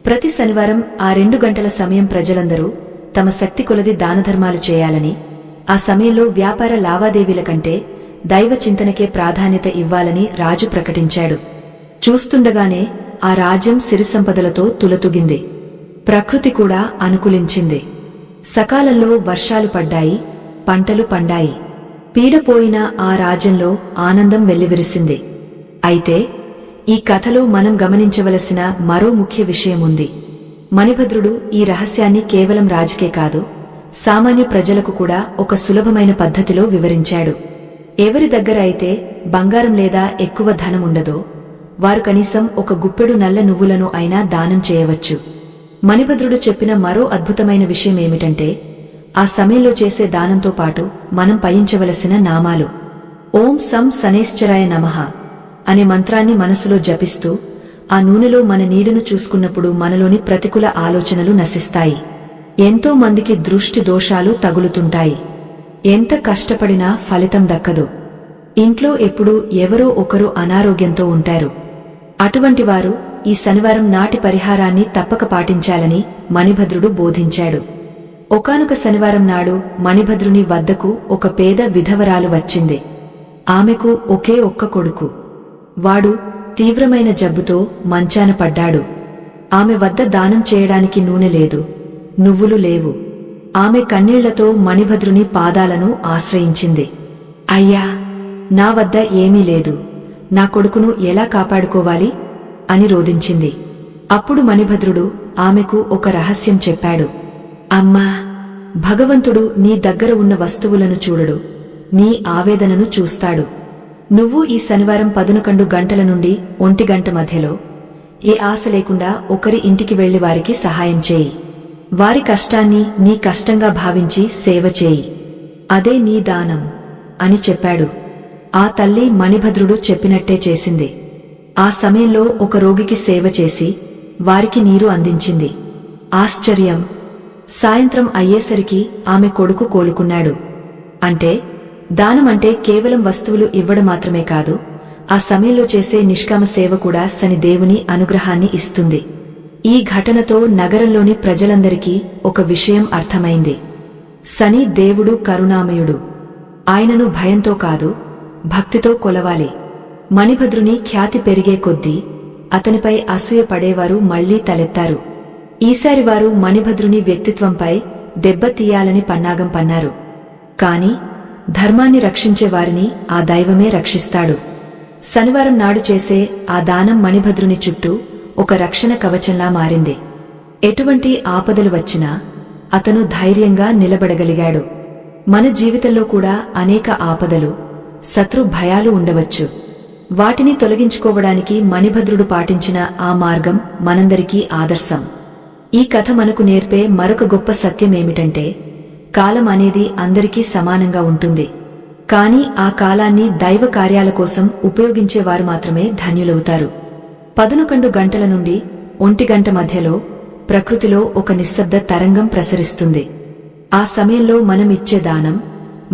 ప్రతి శనివారం ఆ 2 గంటల సమయం ప్రజలందరూ తమ శక్తి కొలది దానధర్మాలు చేయాలని, ఆ సమయంలో వ్యాపార లావాదేవీల కంటే దైవ చింతనకే ప్రాధాన్యత ఇవ్వాలని రాజు ప్రకటించాడు. చూస్తుండగానే ఆ రాజ్యం సిరిసంపదలతో తులతూగింది. ప్రకృతి కూడా అనుకూలించింది. సకాలంలో వర్షాలు పడ్డాయి, పంటలు పండాయి. పీడపోయిన ఆ రాజ్యంలో ఆనందం వెల్లివిరిసింది. అయితే ఈ కథలో మనం గమనించవలసిన మరో ముఖ్య విషయముంది. మణిభద్రుడు ఈ రహస్యాన్ని కేవలం రాజుకే కాదు, సామాన్య ప్రజలకు కూడా ఒక సులభమైన పద్ధతిలో వివరించాడు. ఎవరి దగ్గర అయితే బంగారం లేదా ఎక్కువ ధనం ఉండదో వారు కనీసం ఒక గుప్పెడు నల్ల నువ్వులను అయినా దానం చేయవచ్చు. మణిభద్రుడు చెప్పిన మరో అద్భుతమైన విషయమేమిటంటే ఆ సమయంలో చేసే దానంతో పాటు మనం పయించవలసిన నామాలు. ఓం సం శనైశ్చరాయ నమః అనే మంత్రాన్ని మనసులో జపిస్తూ ఆ నూనెలో మన నీడను చూసుకున్నప్పుడు మనలోని ప్రతికూల ఆలోచనలు నశిస్తాయి. ఎంతో మందికి దృష్టి దోషాలు తగులుతుంటాయి. ఎంత కష్టపడినా ఫలితం దక్కదు. ఇంట్లో ఎప్పుడూ ఎవరో ఒకరు అనారోగ్యంతో ఉంటారు. అటువంటి వారు ఈ శనివారం నాటి పరిహారాన్ని తప్పక పాటించాలని మణిభద్రుడు బోధించాడు. ఒకానొక శనివారం నాడు మణిభద్రుని వద్దకు ఒక పేద విధవరాలు వచ్చింది. ఆమెకు ఒకే ఒక్క కొడుకు. వాడు తీవ్రమైన జబ్బుతో మంచాన పడ్డాడు. ఆమె వద్ద దానం చేయడానికి నూనె లేదు, నువ్వులు లేవు. ఆమె కన్నీళ్లతో మణిభద్రుని పాదాలను ఆశ్రయించింది. అయ్యా, నా వద్ద ఏమీ లేదు, నా కొడుకును ఎలా కాపాడుకోవాలి అని రోదించింది. అప్పుడు మణిభద్రుడు ఆమెకు ఒక రహస్యం చెప్పాడు. అమ్మా, భగవంతుడు నీ దగ్గర ఉన్న వస్తువులను చూడడు, నీ ఆవేదనను చూస్తాడు. నువ్వు ఈ శనివారం 11 గంటల నుండి 1 గంట మధ్యలో ఏ ఆశ లేకుండా ఒకరి ఇంటికి వెళ్లి వారికి సహాయం చేయి. వారి కష్టాన్ని నీ కష్టంగా భావించి సేవ చేయి. అదే నీ దానం అని చెప్పాడు. ఆ తల్లి మణిభద్రుడు చెప్పినట్టే చేసింది. ఆ సమయంలో ఒక రోగికి సేవ చేసి వారికి నీరు అందించింది. ఆశ్చర్యం! సాయంత్రం అయ్యేసరికి ఆమె కొడుకు కోలుకున్నాడు. అంటే దానమంటే కేవలం వస్తువులు ఇవ్వడం మాత్రమే కాదు, ఆ సమయంలో చేసే నిష్కామ సేవ కూడా శని దేవుని అనుగ్రహాన్ని ఇస్తుంది. ఈ ఘటనతో నగరంలోని ప్రజలందరికీ ఒక విషయం అర్థమైంది. శని దేవుడు కరుణామయుడు. ఆయనను భయంతో కాదు, భక్తితో కొలవాలి. మణిభద్రుని ఖ్యాతి పెరిగే కొద్దీ అతనిపై అసూయ పడేవారు మళ్లీ తలెత్తారు. ఈసారి వారు మణిభద్రుని వ్యక్తిత్వంపై దెబ్బతీయాలని పన్నాగం పన్నారు. కాని ధర్మాన్ని రక్షించే వారిని ఆ దైవమే రక్షిస్తాడు. శనివారం నాడు చేసే ఆ దానం మణిభద్రుని చుట్టూ ఒక రక్షణ కవచంలా మారింది. ఎటువంటి ఆపదలు వచ్చినా అతను ధైర్యంగా నిలబడగలిగాడు. మన జీవితంలో కూడా అనేక ఆపదలు, శత్రు భయాలు ఉండవచ్చు. వాటిని తొలగించుకోవడానికి మణిభద్రుడు పాటించిన ఆ మార్గం మనందరికీ ఆదర్శం. ఈ కథ మనకు నేర్పే మరొక గొప్ప సత్యమేమిటంటే, కాలం అనేది అందరికీ సమానంగా ఉంటుంది. కాని ఆ కాలాన్ని దైవ కార్యాల కోసం ఉపయోగించేవారు మాత్రమే ధన్యులవుతారు. 11 గంటల నుండి 1 గంట మధ్యలో ప్రకృతిలో ఒక నిశ్శబ్ద తరంగం ప్రసరిస్తుంది. ఆ సమయంలో మనం ఇచ్చే దానం,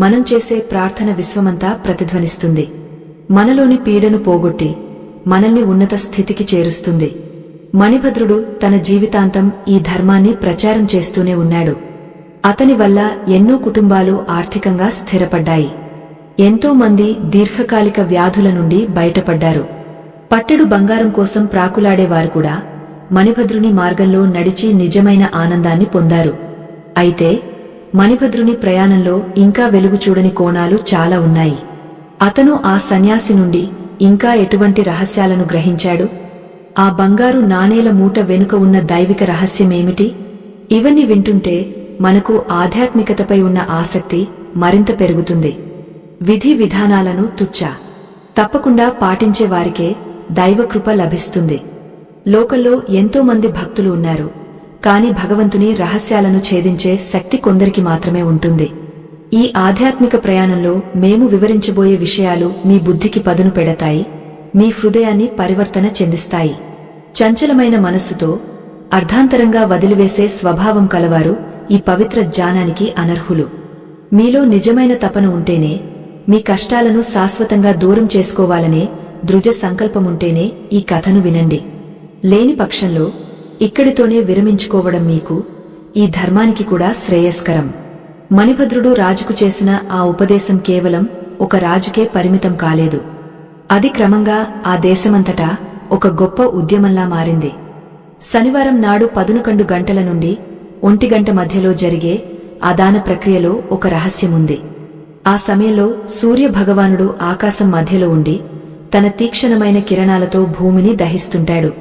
మనం చేసే ప్రార్థన విశ్వమంతా ప్రతిధ్వనిస్తుంది. మనలోని పీడను పోగొట్టి మనల్ని ఉన్నత స్థితికి చేరుస్తుంది. మణిభద్రుడు తన జీవితాంతం ఈ ధర్మాన్ని ప్రచారం చేస్తూనే ఉన్నాడు. అతని వల్ల ఎన్నో కుటుంబాలు ఆర్థికంగా స్థిరపడ్డాయి. ఎంతో మంది దీర్ఘకాలిక వ్యాధుల నుండి బయటపడ్డారు. పట్టెడు బంగారం కోసం ప్రాకులాడేవారు కూడా మణిభద్రుని మార్గంలో నడిచి నిజమైన ఆనందాన్ని పొందారు. అయితే మణిభద్రుని ప్రయాణంలో ఇంకా వెలుగు చూడని కోణాలు చాలా ఉన్నాయి. అతను ఆ సన్యాసి నుండి ఇంకా ఎటువంటి రహస్యాలను గ్రహించాడు? ఆ బంగారు నాణేల మూట వెనుక ఉన్న దైవిక రహస్యమేమిటి? ఇవన్నీ వింటుంటే మనకు ఆధ్యాత్మికతపై ఉన్న ఆసక్తి మరింత పెరుగుతుంది. విధి విధానాలను తప్పకుండా పాటించే వారికే దైవకృప లభిస్తుంది. లోకంలో ఎంతో మంది భక్తులు ఉన్నారు, కాని భగవంతుని రహస్యాలను ఛేదించే శక్తి కొందరికి మాత్రమే ఉంటుంది. ఈ ఆధ్యాత్మిక ప్రయాణంలో మేము వివరించబోయే విషయాలు మీ బుద్ధికి పదును పెడతాయి, మీ హృదయాన్ని పరివర్తన చెందిస్తాయి. చంచలమైన మనస్సుతో అర్ధాంతరంగా వదిలివేసే స్వభావం కలవారు ఈ పవిత్ర జ్ఞానానికి అనర్హులు. మీలో నిజమైన తపన ఉంటేనే, మీ కష్టాలను శాశ్వతంగా దూరం చేసుకోవాలనే దృఢ సంకల్పముంటేనే ఈ కథను వినండి. లేని పక్షంలో ఇక్కడితోనే విరమించుకోవడం మీకు, ఈ ధర్మానికి కూడా శ్రేయస్కరం. మణిభద్రుడు రాజుకు చేసిన ఆ ఉపదేశం కేవలం ఒక రాజుకే పరిమితం కాలేదు. అది క్రమంగా ఆ దేశమంతటా ఒక గొప్ప ఉద్యమంలా మారింది. శనివారం నాడు 11 గంటల నుండి 1 గంట మధ్యలో జరిగే ఆ దాన ప్రక్రియలో ఒక రహస్యముంది. ఆ సమయంలో సూర్య భగవానుడు ఆకాశం మధ్యలో ఉండి తన తీక్షణమైన కిరణాలతో భూమిని దహిస్తుంటాడు.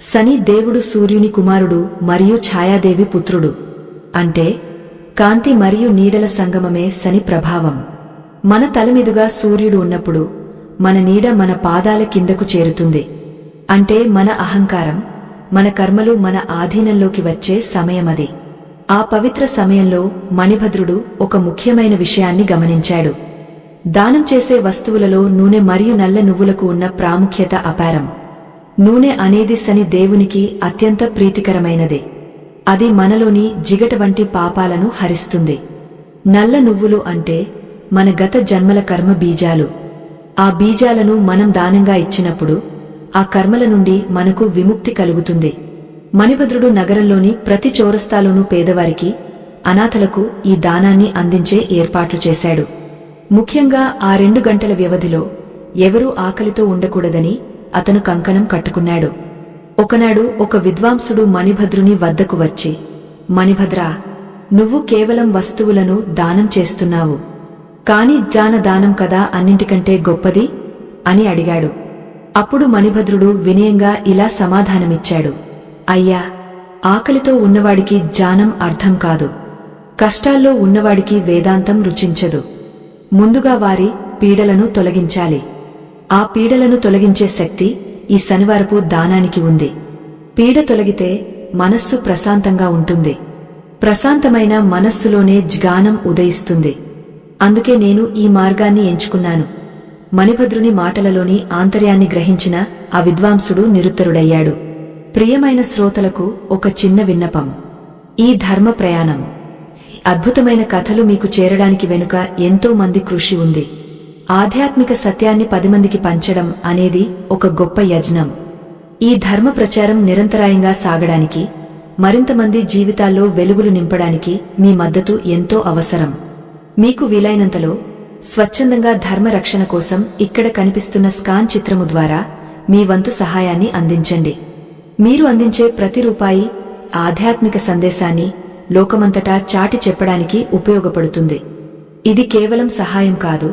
శని దేవుడు సూర్యుని కుమారుడు మరియు ఛాయాదేవి పుత్రుడు. అంటే కాంతి మరియు నీడల సంగమమే శని ప్రభావం. మన తలమీదుగా సూర్యుడు ఉన్నప్పుడు మన నీడ మన పాదాల కిందకు చేరుతుంది. అంటే మన అహంకారం, మన కర్మలు మన ఆధీనంలోకి వచ్చే సమయమది. ఆ పవిత్ర సమయంలో మణిభద్రుడు ఒక ముఖ్యమైన విషయాన్ని గమనించాడు. దానం చేసే వస్తువులలో నూనె మరియు నల్ల నువ్వులకు ఉన్న ప్రాముఖ్యత అపారం. నూనె అనేది శని దేవునికి అత్యంత ప్రీతికరమైనది. అది మనలోని జిగట వంటి పాపాలను హరిస్తుంది. నల్ల నువ్వులు అంటే మన గత జన్మల కర్మ బీజాలు. ఆ బీజాలను మనం దానంగా ఇచ్చినప్పుడు ఆ కర్మల నుండి మనకు విముక్తి కలుగుతుంది. మణిభద్రుడు నగరంలోని ప్రతి చౌరస్తాలోనూ పేదవారికి, అనాథలకు ఈ దానాన్ని అందించే ఏర్పాట్లు చేశాడు. ముఖ్యంగా ఆ 2 గంటల వ్యవధిలో ఎవరూ ఆకలితో ఉండకూడదని అతను కంకణం కట్టుకున్నాడు. ఒకనాడు ఒక విద్వాంసుడు మణిభద్రుని వద్దకు వచ్చి, మణిభద్రా, నువ్వు కేవలం వస్తువులను దానం చేస్తున్నావు, కాని దానం కదా అన్నింటికంటే గొప్పది అని అడిగాడు. అప్పుడు మణిభద్రుడు వినయంగా ఇలా సమాధానమిచ్చాడు, అయ్యా, ఆకలితో ఉన్నవాడికి జానం అర్థం కాదు, కష్టాల్లో ఉన్నవాడికి వేదాంతం రుచించదు. ముందుగా వారి పీడలను తొలగించాలి. ఆ పీడలను తొలగించే శక్తి ఈ శనివారపు దానానికి ఉంది. పీడ తొలగితే మనస్సు ప్రశాంతంగా ఉంటుంది. ప్రశాంతమైన మనస్సులోనే జ్ఞానం ఉదయిస్తుంది. అందుకే నేను ఈ మార్గాన్ని ఎంచుకున్నాను. మణిభద్రుని మాటలలోని ఆంతర్యాన్ని గ్రహించిన ఆ విద్వాంసుడు నిరుత్తరుడయ్యాడు. ప్రియమైన శ్రోతలకు ఒక చిన్న విన్నపం. ఈ ధర్మ ప్రయాణం, అద్భుతమైన కథలు మీకు చేరడానికి వెనుక ఎంతో మంది కృషి ఉంది. ఆధ్యాత్మిక సత్యాన్ని 10 మందికి పంచడం అనేది ఒక గొప్ప యజ్ఞం. ఈ ధర్మ ప్రచారం నిరంతరాయంగా సాగడానికి, మరింత మంది జీవితాల్లో వెలుగులు నింపడానికి మీ మద్దతు ఎంతో అవసరం. మీకు వీలైనంతలో స్వచ్ఛందంగా ధర్మ రక్షణ కోసం ఇక్కడ కనిపిస్తున్న స్కాన్ చిత్రము ద్వారా మీ వంతు సహాయాన్ని అందించండి. మీరు అందించే ప్రతి రూపాయి ఆధ్యాత్మిక సందేశాన్ని లోకమంతటా చాటి చెప్పడానికి ఉపయోగపడుతుంది. ఇది కేవలం సహాయం కాదు,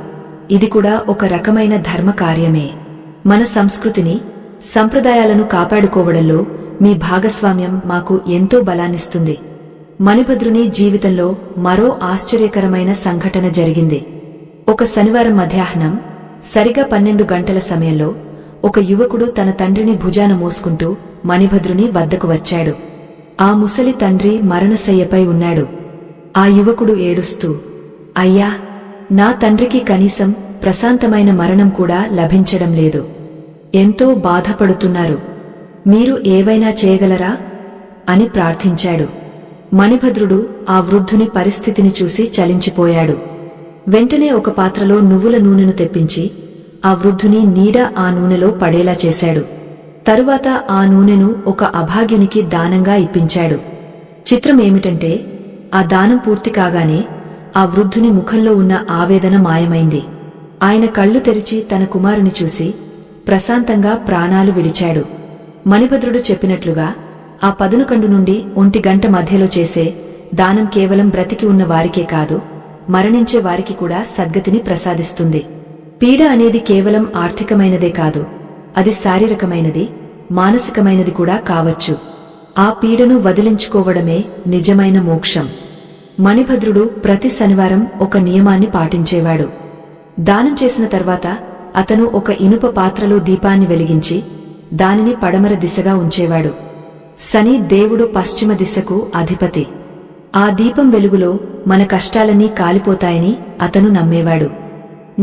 ఇది కూడా ఒక రకమైన ధర్మ కార్యమే. మన సంస్కృతిని, సంప్రదాయాలను కాపాడుకోవడంలో మీ భాగస్వామ్యం మాకు ఎంతో బలాన్నిస్తుంది. మణిభద్రుని జీవితంలో మరో ఆశ్చర్యకరమైన సంఘటన జరిగింది. ఒక శనివారం మధ్యాహ్నం సరిగా 12 గంటల సమయంలో ఒక యువకుడు తన తండ్రిని భుజాన మోసుకుంటూ మణిభద్రుని వద్దకు వచ్చాడు. ఆ ముసలి తండ్రి మరణశయ్యపై ఉన్నాడు. ఆ యువకుడు ఏడుస్తూ, అయ్యా, నా తండ్రికి కనీసం ప్రశాంతమైన మరణం కూడా లభించడం లేదు. ఎంతో బాధపడుతున్నారు. మీరు ఏవైనా చేయగలరా అని ప్రార్థించాడు. మణిభద్రుడు ఆ వృద్ధుని పరిస్థితిని చూసి చలించిపోయాడు. వెంటనే ఒక పాత్రలో నువ్వుల నూనెను తెప్పించి ఆ వృద్ధుని నీడ ఆ నూనెలో పడేలా చేశాడు. తరువాత ఆ నూనెను ఒక అభాగ్యునికి దానంగా ఇప్పించాడు. చిత్రమేమిటంటే, ఆ దానం పూర్తి కాగానే ఆ వృద్ధుని ముఖంలో ఉన్న ఆవేదన మాయమైంది. ఆయన కళ్ళు తెరిచి తన కుమారుని చూసి ప్రశాంతంగా ప్రాణాలు విడిచాడు. మణిభద్రుడు చెప్పినట్లుగా ఆ 11 నుండి 1 గంట మధ్యలో చేసే దానం కేవలం బ్రతికి ఉన్న వారికే కాదు, మరణించే వారికి కూడా సద్గతిని ప్రసాదిస్తుంది. పీడ అనేది కేవలం ఆర్థికమైనదే కాదు, అది శారీరకమైనది, మానసికమైనది కూడా కావచ్చు. ఆ పీడను వదిలించుకోవడమే నిజమైన మోక్షం. మణిభద్రుడు ప్రతి శనివారం ఒక నియమాన్ని పాటించేవాడు. దానం చేసిన తర్వాత అతను ఒక ఇనుప పాత్రలో దీపాన్ని వెలిగించి దానిని పడమర దిశగా ఉంచేవాడు. శని దేవుడు పశ్చిమ దిశకు అధిపతి. ఆ దీపం వెలుగులో మన కష్టాలన్నీ కాలిపోతాయని అతను నమ్మేవాడు.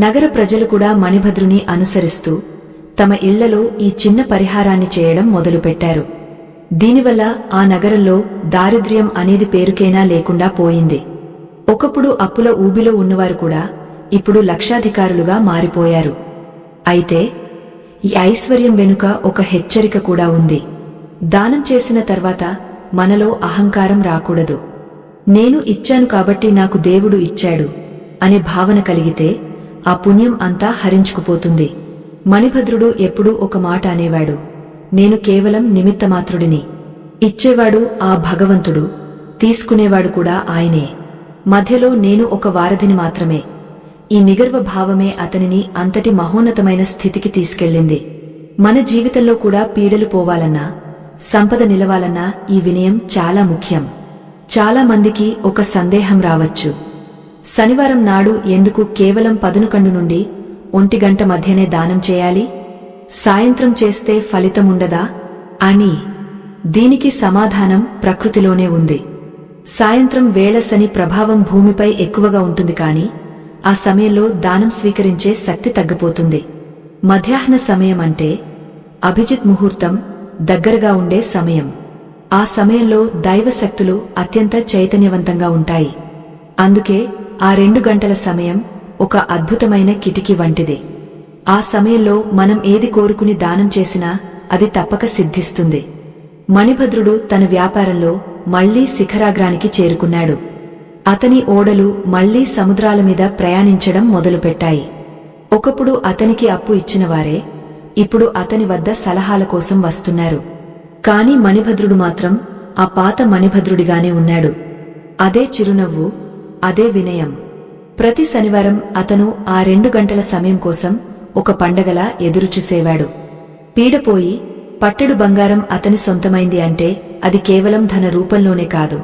నగర ప్రజలు కూడా మణిభద్రుని అనుసరిస్తూ తమ ఇళ్లలో ఈ చిన్న పరిహారాన్ని చేయడం మొదలుపెట్టారు. దీనివల్ల ఆ నగరంలో దారిద్ర్యం అనేది పేరుకేనా లేకుండా పోయింది. ఒకప్పుడు అప్పుల ఊబిలో ఉన్నవారు కూడా ఇప్పుడు లక్షాధికారులుగా మారిపోయారు. అయితే ఈ ఐశ్వర్యం వెనుక ఒక హెచ్చరిక కూడా ఉంది. దానం చేసిన తర్వాత మనలో అహంకారం రాకూడదు. నేను ఇచ్చాను కాబట్టి నాకు దేవుడు ఇచ్చాడు అనే భావన కలిగితే ఆ పుణ్యం అంతా హరించుకుపోతుంది. మణిభద్రుడు ఎప్పుడూ ఒక మాట అనేవాడు, నేను కేవలం నిమిత్తమాత్రుడిని. ఇచ్చేవాడు ఆ భగవంతుడు, తీసుకునేవాడు కూడా ఆయనే. మధ్యలో నేను ఒక వారధిని మాత్రమే. ఈ నిగర్వ భావమే అతనిని అంతటి మహోన్నతమైన స్థితికి తీసుకెళ్ళింది. మన జీవితంలో కూడా పీడలు పోవాలన్నా, సంపద నిలవాలన్నా ఈ వినయం చాలా ముఖ్యం. చాలా మందికి ఒక సందేహం రావచ్చు, శనివారం నాడు ఎందుకు కేవలం 11 నుండి 1 గంట మధ్యనే దానం చేయాలి? సాయంత్రం చేస్తే ఫలితముండదా అని. దీనికి సమాధానం ప్రకృతిలోనే ఉంది. సాయంత్రం వేళ శని ప్రభావం భూమిపై ఎక్కువగా ఉంటుంది, కాని ఆ సమయంలో దానం స్వీకరించే శక్తి తగ్గిపోతుంది. మధ్యాహ్న సమయం అంటే అభిజిత్ ముహూర్తం దగ్గరగా ఉండే సమయం. ఆ సమయంలో దైవశక్తులు అత్యంత చైతన్యవంతంగా ఉంటాయి. అందుకే ఆ 2 గంటల సమయం ఒక అద్భుతమైన కిటికీ వంటిది. ఆ సమయంలో మనం ఏది కోరుకుని దానం చేసినా అది తప్పక సిద్ధిస్తుంది. మణిభద్రుడు తన వ్యాపారంలో మళ్లీ శిఖరాగ్రానికి చేరుకున్నాడు. అతని ఓడలు మళ్లీ సముద్రాల మీద ప్రయాణించడం మొదలుపెట్టాయి. ఒకప్పుడు అతనికి అప్పు ఇచ్చినవారే ఇప్పుడు అతని వద్ద సలహాల కోసం వస్తున్నారు. కాని మణిభద్రుడు మాత్రం ఆ పాత మణిభద్రుడిగానే ఉన్నాడు. అదే చిరునవ్వు, అదే వినయం. ప్రతి శనివారం అతను ఆ 2 గంటల సమయం కోసం ఒక పండగలా ఎదురుచూసేవాడు. పీడపోయి పట్టెడు బంగారం అతని సొంతమైంది అంటే అది కేవలం ధన రూపంలోనే కాదు,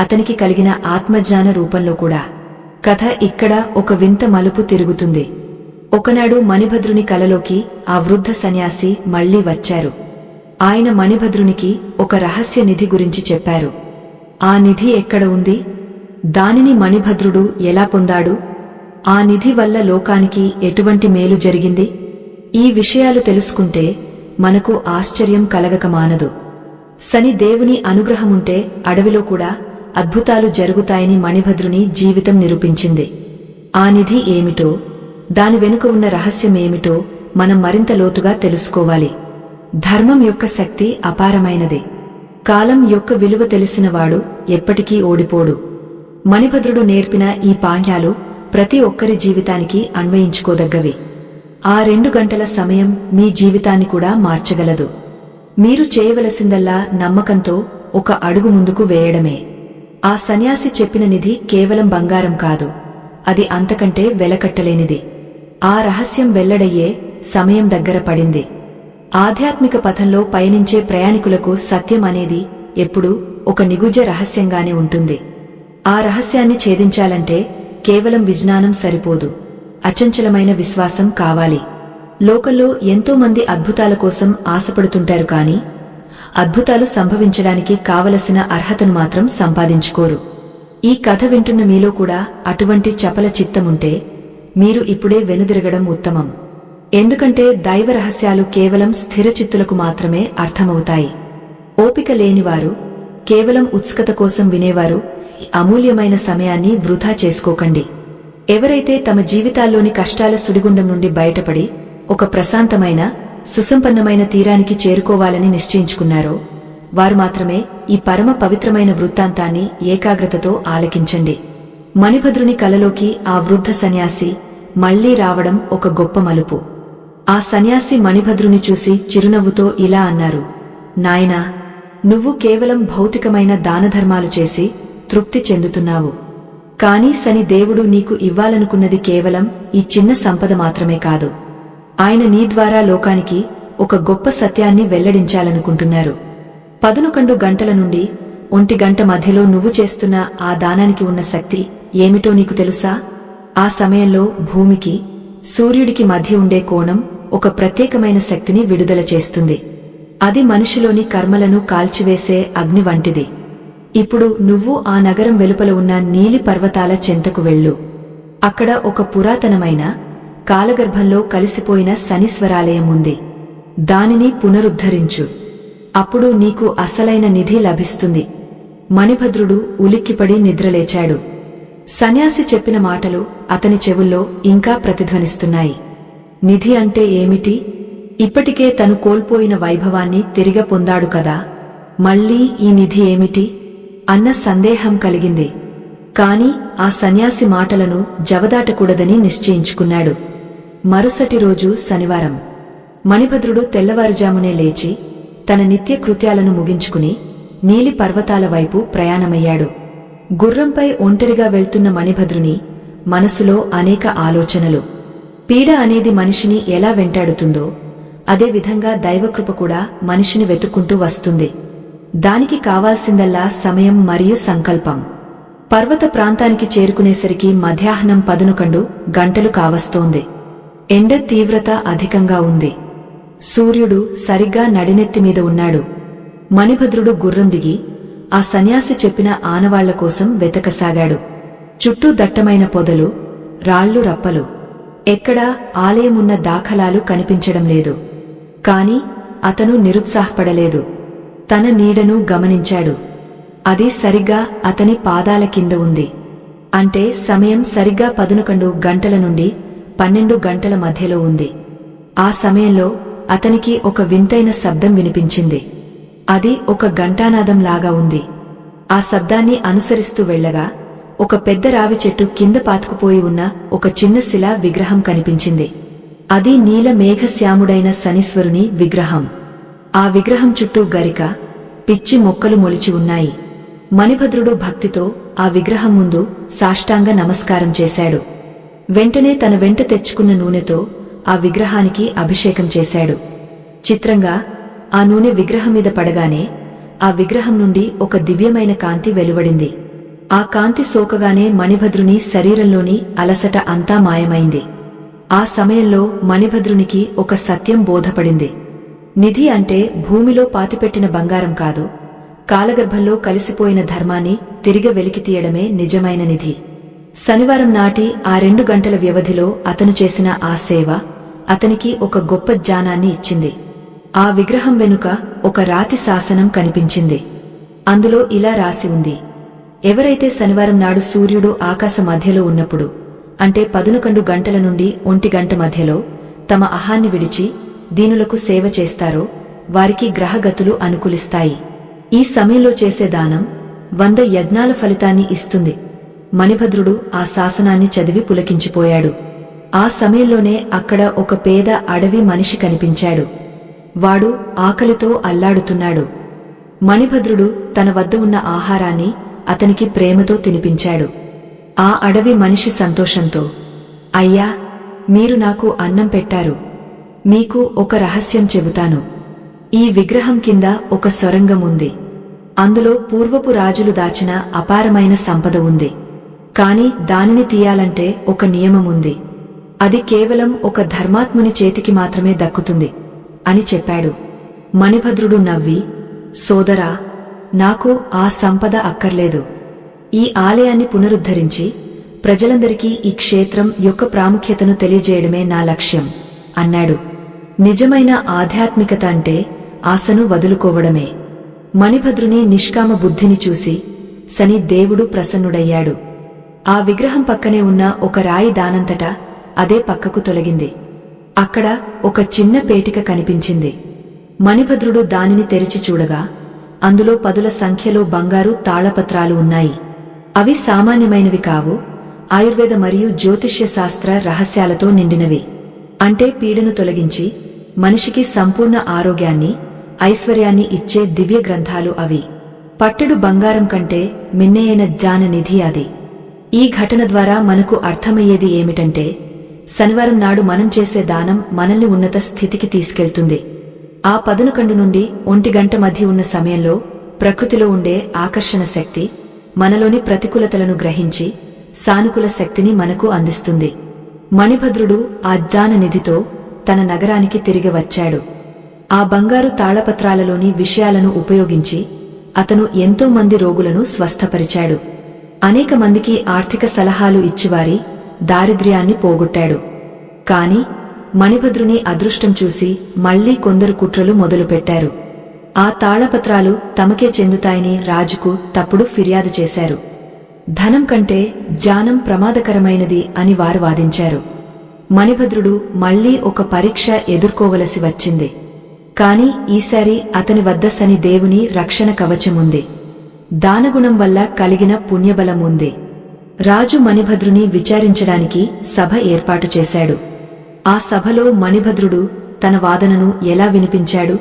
అతనికి కలిగిన ఆత్మజ్ఞాన రూపంలో కూడా. కథ ఇక్కడ ఒక వింత మలుపు తిరుగుతుంది. ఒకనాడు మణిభద్రుని కలలోకి ఆ వృద్ధ సన్యాసి మళ్లీ వచ్చారు. ఆయన మణిభద్రునికి ఒక రహస్య నిధి గురించి చెప్పారు. ఆ నిధి ఎక్కడ ఉంది? దానిని మణిభద్రుడు ఎలా పొందాడు? ఆ నిధి వల్ల లోకానికి ఎటువంటి మేలు జరిగింది? ఈ విషయాలు తెలుసుకుంటే మనకు ఆశ్చర్యం కలగక మానదు. శని దేవుని అనుగ్రహముంటే అడవిలో కూడా అద్భుతాలు జరుగుతాయని మణిభద్రుని జీవితం నిరూపించింది. ఆ నిధి ఏమిటో, దాని వెనుక ఉన్న రహస్యమేమిటో మనం మరింత లోతుగా తెలుసుకోవాలి. ధర్మం యొక్క శక్తి అపారమైనది. కాలం యొక్క విలువ తెలిసినవాడు ఎప్పటికీ ఓడిపోడు. మణిభద్రుడు నేర్పిన ఈ పాఠ్యాలు ప్రతి ఒక్కరి జీవితానికి అన్వయించుకోదగ్గవి. ఆ 2 గంటల సమయం మీ జీవితాన్ని కూడా మార్చగలదు. మీరు చేయవలసిందల్లా నమ్మకంతో ఒక అడుగు ముందుకు వేయడమే. ఆ సన్యాసి చెప్పిన నిధి కేవలం బంగారం కాదు, అది అంతకంటే వెలకట్టలేనిది. ఆ రహస్యం వెల్లడయ్యే సమయం దగ్గర పడింది. ఆధ్యాత్మిక పథంలో పయనించే ప్రయాణికులకు సత్యం అనేది ఎప్పుడూ ఒక నిగూఢ రహస్యంగానే ఉంటుంది. ఆ రహస్యాన్ని ఛేదించాలంటే కేవలం విజ్ఞానం సరిపోదు, అచంచలమైన విశ్వాసం కావాలి. లోకంలో ఎంతో మంది అద్భుతాల కోసం ఆశపడుతుంటారు, కాని అద్భుతాలు సంభవించడానికి కావలసిన అర్హతను మాత్రం సంపాదించుకోరు. ఈ కథ వింటున్న మీలో కూడా అటువంటి చపల చిత్తముంటే మీరు ఇప్పుడే వెనుదిరగడం ఉత్తమం. ఎందుకంటే దైవ రహస్యాలు కేవలం స్థిరచిత్తులకు మాత్రమే అర్థమవుతాయి. ఓపిక లేనివారు, కేవలం ఉత్సుకత కోసం వినేవారు ఈ అమూల్యమైన సమయాన్ని వృధా చేసుకోకండి. ఎవరైతే తమ జీవితాల్లోని కష్టాల సుడిగుండం నుండి బయటపడి ఒక ప్రశాంతమైన, సుసంపన్నమైన తీరానికి చేరుకోవాలని నిశ్చయించుకున్నారో వారు మాత్రమే ఈ పరమ పవిత్రమైన వృత్తాంతాన్ని ఏకాగ్రతతో ఆలకించండి. మణిభద్రుని కలలోకి ఆ వృద్ధ సన్యాసి మళ్లీ రావడం ఒక గొప్ప మలుపు. ఆ సన్యాసి మణిభద్రుని చూసి చిరునవ్వుతో ఇలా అన్నారు, నాయనా, నువ్వు కేవలం భౌతికమైన దానధర్మాలు చేసి తృప్తి చెందుతున్నావు. కాని శని దేవుడు నీకు ఇవ్వాలనుకున్నది కేవలం ఈ చిన్న సంపద మాత్రమే కాదు. ఆయన నీ ద్వారా లోకానికి ఒక గొప్ప సత్యాన్ని వెల్లడించాలనుకుంటున్నారు. 11 గంటల నుండి 1 గంట మధ్యలో నువ్వు చేస్తున్న ఆ దానానికి ఉన్న శక్తి ఏమిటో నీకు తెలుసా? ఆ సమయంలో భూమికి, సూర్యుడికి మధ్య ఉండే కోణం ఒక ప్రత్యేకమైన శక్తిని విడుదల చేస్తుంది. అది మనిషిలోని కర్మలను కాల్చివేసే అగ్ని వంటిది. ఇప్పుడు నువ్వు ఆ నగరం వెలుపల ఉన్న నీలి పర్వతాల చెంతకు వెళ్ళు. అక్కడ ఒక పురాతనమైన, కాలగర్భంలో కలిసిపోయిన శనీశ్వరాలయం ఉంది. దానిని పునరుద్ధరించు. అప్పుడు నీకు అసలైన నిధి లభిస్తుంది. మణిభద్రుడు ఉలిక్కిపడి నిద్రలేచాడు. సన్యాసి చెప్పిన మాటలు అతని చెవుల్లో ఇంకా ప్రతిధ్వనిస్తున్నాయి. నిధి అంటే ఏమిటి? ఇప్పటికే తను కోల్పోయిన వైభవాన్ని తిరిగి పొందాడు కదా, మళ్లీ ఈ నిధి ఏమిటి అన్న సందేహం కలిగింది. కాని ఆ సన్యాసి మాటలను జవదాటకూడదని నిశ్చయించుకున్నాడు. మరుసటి రోజు శనివారం. మణిభద్రుడు తెల్లవారుజామునే లేచి తన నిత్య కృత్యాలను ముగించుకుని నీలి పర్వతాల వైపు ప్రయాణమయ్యాడు. గుర్రంపై ఒంటరిగా వెళ్తున్న మణిభద్రుని మనసులో అనేక ఆలోచనలు. పీడ అనేది మనిషిని ఎలా వెంటాడుతుందో అదేవిధంగా దైవకృప కూడా మనిషిని వెతుక్కుంటూ వస్తుంది. దానికి కావాల్సిందల్లా సమయం మరియు సంకల్పం. పర్వత ప్రాంతానికి చేరుకునేసరికి మధ్యాహ్నం 11 గంటలు కావస్తోంది. ఎండ తీవ్రత అధికంగా ఉంది. సూర్యుడు సరిగ్గా నడినెత్తిమీద ఉన్నాడు. మణిభద్రుడు గుర్రం దిగి ఆ సన్యాసి చెప్పిన ఆనవాళ్ల కోసం వెతకసాగాడు. చుట్టూ దట్టమైన పొదలు, రాళ్లు, రప్పలు. ఎక్కడా ఆలయమున్న దాఖలాలు కనిపించడం లేదు. కాని అతను నిరుత్సాహపడలేదు. తన నీడను గమనించాడు. అది సరిగ్గా అతని పాదాల కింద ఉంది. అంటే సమయం సరిగ్గా 11 గంటల నుండి 12 గంటల మధ్యలో ఉంది. ఆ సమయంలో అతనికి ఒక వింతైన శబ్దం వినిపించింది. అది ఒక ఘంటానాదంలాగా ఉంది. ఆ శబ్దాన్ని అనుసరిస్తూ వెళ్లగా ఒక పెద్ద రావి చెట్టు కింద పాతుకుపోయి ఉన్న ఒక చిన్న శిలా విగ్రహం కనిపించింది. అది నీల మేఘశ్యాముడైన శనీశ్వరుని విగ్రహం. ఆ విగ్రహం చుట్టూ గరిక, పిచ్చి మొక్కలు మొలిచి ఉన్నాయి. మణిభద్రుడు భక్తితో ఆ విగ్రహం ముందు సాష్టాంగ నమస్కారం చేశాడు. వెంటనే తన వెంట తెచ్చుకున్న నూనెతో ఆ విగ్రహానికి అభిషేకం చేశాడు. చిత్రంగా ఆ నూనె విగ్రహం మీద పడగానే ఆ విగ్రహం నుండి ఒక దివ్యమైన కాంతి వెలువడింది. ఆ కాంతి సోకగానే మణిభద్రుని శరీరంలోని అలసట అంతా మాయమైంది. ఆ సమయంలో మణిభద్రునికి ఒక సత్యం బోధపడింది. నిధి అంటే భూమిలో పాతిపెట్టిన బంగారం కాదు, కాలగర్భంలో కలిసిపోయిన ధర్మాన్ని తిరిగి వెలికితీయడమే నిజమైన నిధి. శనివారం నాటి ఆ 2 గంటల వ్యవధిలో అతను చేసిన ఆ సేవ అతనికి ఒక గొప్ప జ్ఞానాన్ని ఇచ్చింది. ఆ విగ్రహం వెనుక ఒక రాతి శాసనం కనిపించింది. అందులో ఇలా రాసి ఉంది: ఎవరైతే శనివారం నాడు సూర్యుడు ఆకాశ మధ్యలో ఉన్నప్పుడు, అంటే 11 గంటల నుండి 1 గంట మధ్యలో తమ అహాన్ని విడిచి దీనులకు సేవ చేస్తారో వారికి గ్రహగతులు అనుకూలిస్తాయి. ఈ సమయంలో చేసే దానం 100 యజ్ఞాల ఫలితాన్ని ఇస్తుంది. మణిభద్రుడు ఆ శాసనాన్ని చదివి పులకించిపోయాడు. ఆ సమయంలోనే అక్కడ ఒక పేద అడవి మనిషి కనిపించాడు. వాడు ఆకలితో అల్లాడుతున్నాడు. మణిభద్రుడు తన వద్ద ఉన్న ఆహారాన్ని అతనికి ప్రేమతో తినిపించాడు. ఆ అడవి మనిషి సంతోషంతో, అయ్యా, మీరు నాకు అన్నం పెట్టారు. మీకు ఒక రహస్యం చెబుతాను. ఈ విగ్రహం కింద ఒక సొరంగం ఉంది. అందులో పూర్వపు రాజులు దాచిన అపారమైన సంపద ఉంది. కాని దానిని తీయాలంటే ఒక నియమముంది. అది కేవలం ఒక ధర్మాత్ముని చేతికి మాత్రమే దక్కుతుంది అని చెప్పాడు. మణిభద్రుడు నవ్వి, సోదరా, నాకు ఆ సంపద అక్కర్లేదు. ఈ ఆలయాన్ని పునరుద్ధరించి ప్రజలందరికీ ఈ క్షేత్రం యొక్క ప్రాముఖ్యతను తెలియజేయడమే నా లక్ష్యం అన్నాడు. నిజమైన ఆధ్యాత్మికత అంటే ఆశను వదులుకోవడమే. మణిభద్రుని నిష్కామ బుద్ధిని చూసి శని దేవుడు ప్రసన్నుడయ్యాడు. ఆ విగ్రహం పక్కనే ఉన్న ఒక రాయి దానంతటా అదే పక్కకు తొలగింది. అక్కడ ఒక చిన్న పేటిక కనిపించింది. మణిభద్రుడు దానిని తెరిచి చూడగా అందులో 10ల సంఖ్యలో బంగారు తాళపత్రాలు ఉన్నాయి. అవి సామాన్యమైనవి కావు, ఆయుర్వేద మరియు జ్యోతిష్య శాస్త్ర రహస్యాలతో నిండినవి. అంటే పీడను తొలగించి మనిషికి సంపూర్ణ ఆరోగ్యాన్ని, ఐశ్వర్యాన్ని ఇచ్చే దివ్య గ్రంథాలు అవి. పట్టెడు బంగారం కంటే మిన్నయైన జ్ఞాన నిధి అది. ఈ ఘటన ద్వారా మనకు అర్థమయ్యేది ఏమిటంటే, శనివారం నాడు మనం చేసే దానం మనల్ని ఉన్నత స్థితికి తీసుకెళ్తుంది. ఆ 11 నుండి 1 గంట మధ్య ఉన్న సమయంలో ప్రకృతిలో ఉండే ఆకర్షణ శక్తి మనలోని ప్రతికూలతలను గ్రహించి సానుకూల శక్తిని మనకు అందిస్తుంది. మణిభద్రుడు ఆ జ్ఞాన నిధితో తన నగరానికి తిరిగి వచ్చాడు. ఆ బంగారు తాళపత్రాలలోని విషయాలను ఉపయోగించి అతను ఎంతో మంది రోగులను స్వస్థపరిచాడు. అనేక మందికి ఆర్థిక సలహాలు ఇచ్చివారి దారిద్ర్యాన్ని పోగొట్టాడు. కాని మణిభద్రుని అదృష్టం చూసి మళ్లీ కొందరు కుట్రలు మొదలుపెట్టారు. ఆ తాళపత్రాలు తమకే చెందుతాయని రాజుకు తప్పుడు ఫిర్యాదు చేశారు. ధనం కంటే జ్ఞానం ప్రమాదకరమైనది అని వారు వాదించారు. మణిభద్రుడు మళ్లీ ఒక పరీక్ష ఎదుర్కోవలసి వచ్చింది. కాని ఈసారి అతని వద్ద శని దేవుని రక్షణ కవచముంది. దానగుణం వల్ల కలిగిన పుణ్యబలం ఉంది. రాజు మణిభద్రుని విచారించడానికి సభ ఏర్పాటు చేశాడు. ఆ సభలో మణిభద్రుడు తన వాదనను ఎలా వినిపించాడు?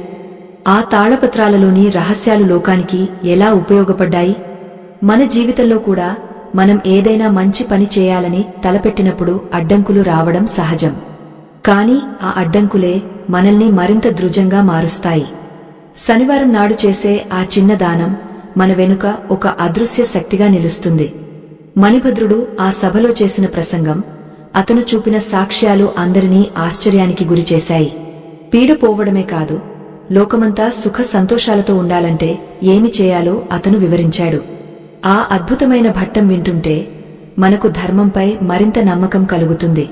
ఆ తాళపత్రాలలోని రహస్యాలు లోకానికి ఎలా ఉపయోగపడ్డాయి? మన జీవితంలో కూడా మనం ఏదైనా మంచి పని చేయాలని తలపెట్టినప్పుడు అడ్డంకులు రావడం సహజం. కాని ఆ అడ్డంకులే మనల్ని మరింత దృఢంగా మారుస్తాయి. శనివారం నాడు చేసే ఆ చిన్న దానం మన వెనుక ఒక అదృశ్య శక్తిగా నిలుస్తుంది. మణిభద్రుడు ఆ సభలో చేసిన ప్రసంగం, అతను చూపిన సాక్ష్యాలు అందరినీ ఆశ్చర్యానికి గురిచేశాయి. పీడపోవడమే కాదు, లోకమంతా సుఖ సంతోషాలతో ఉండాలంటే ఏమి చేయాలో అతను వివరించాడు. ఆ అద్భుతమైన భట్టం వింటుంటే మనకు ధర్మంపై మరింత నమ్మకం కలుగుతుంది.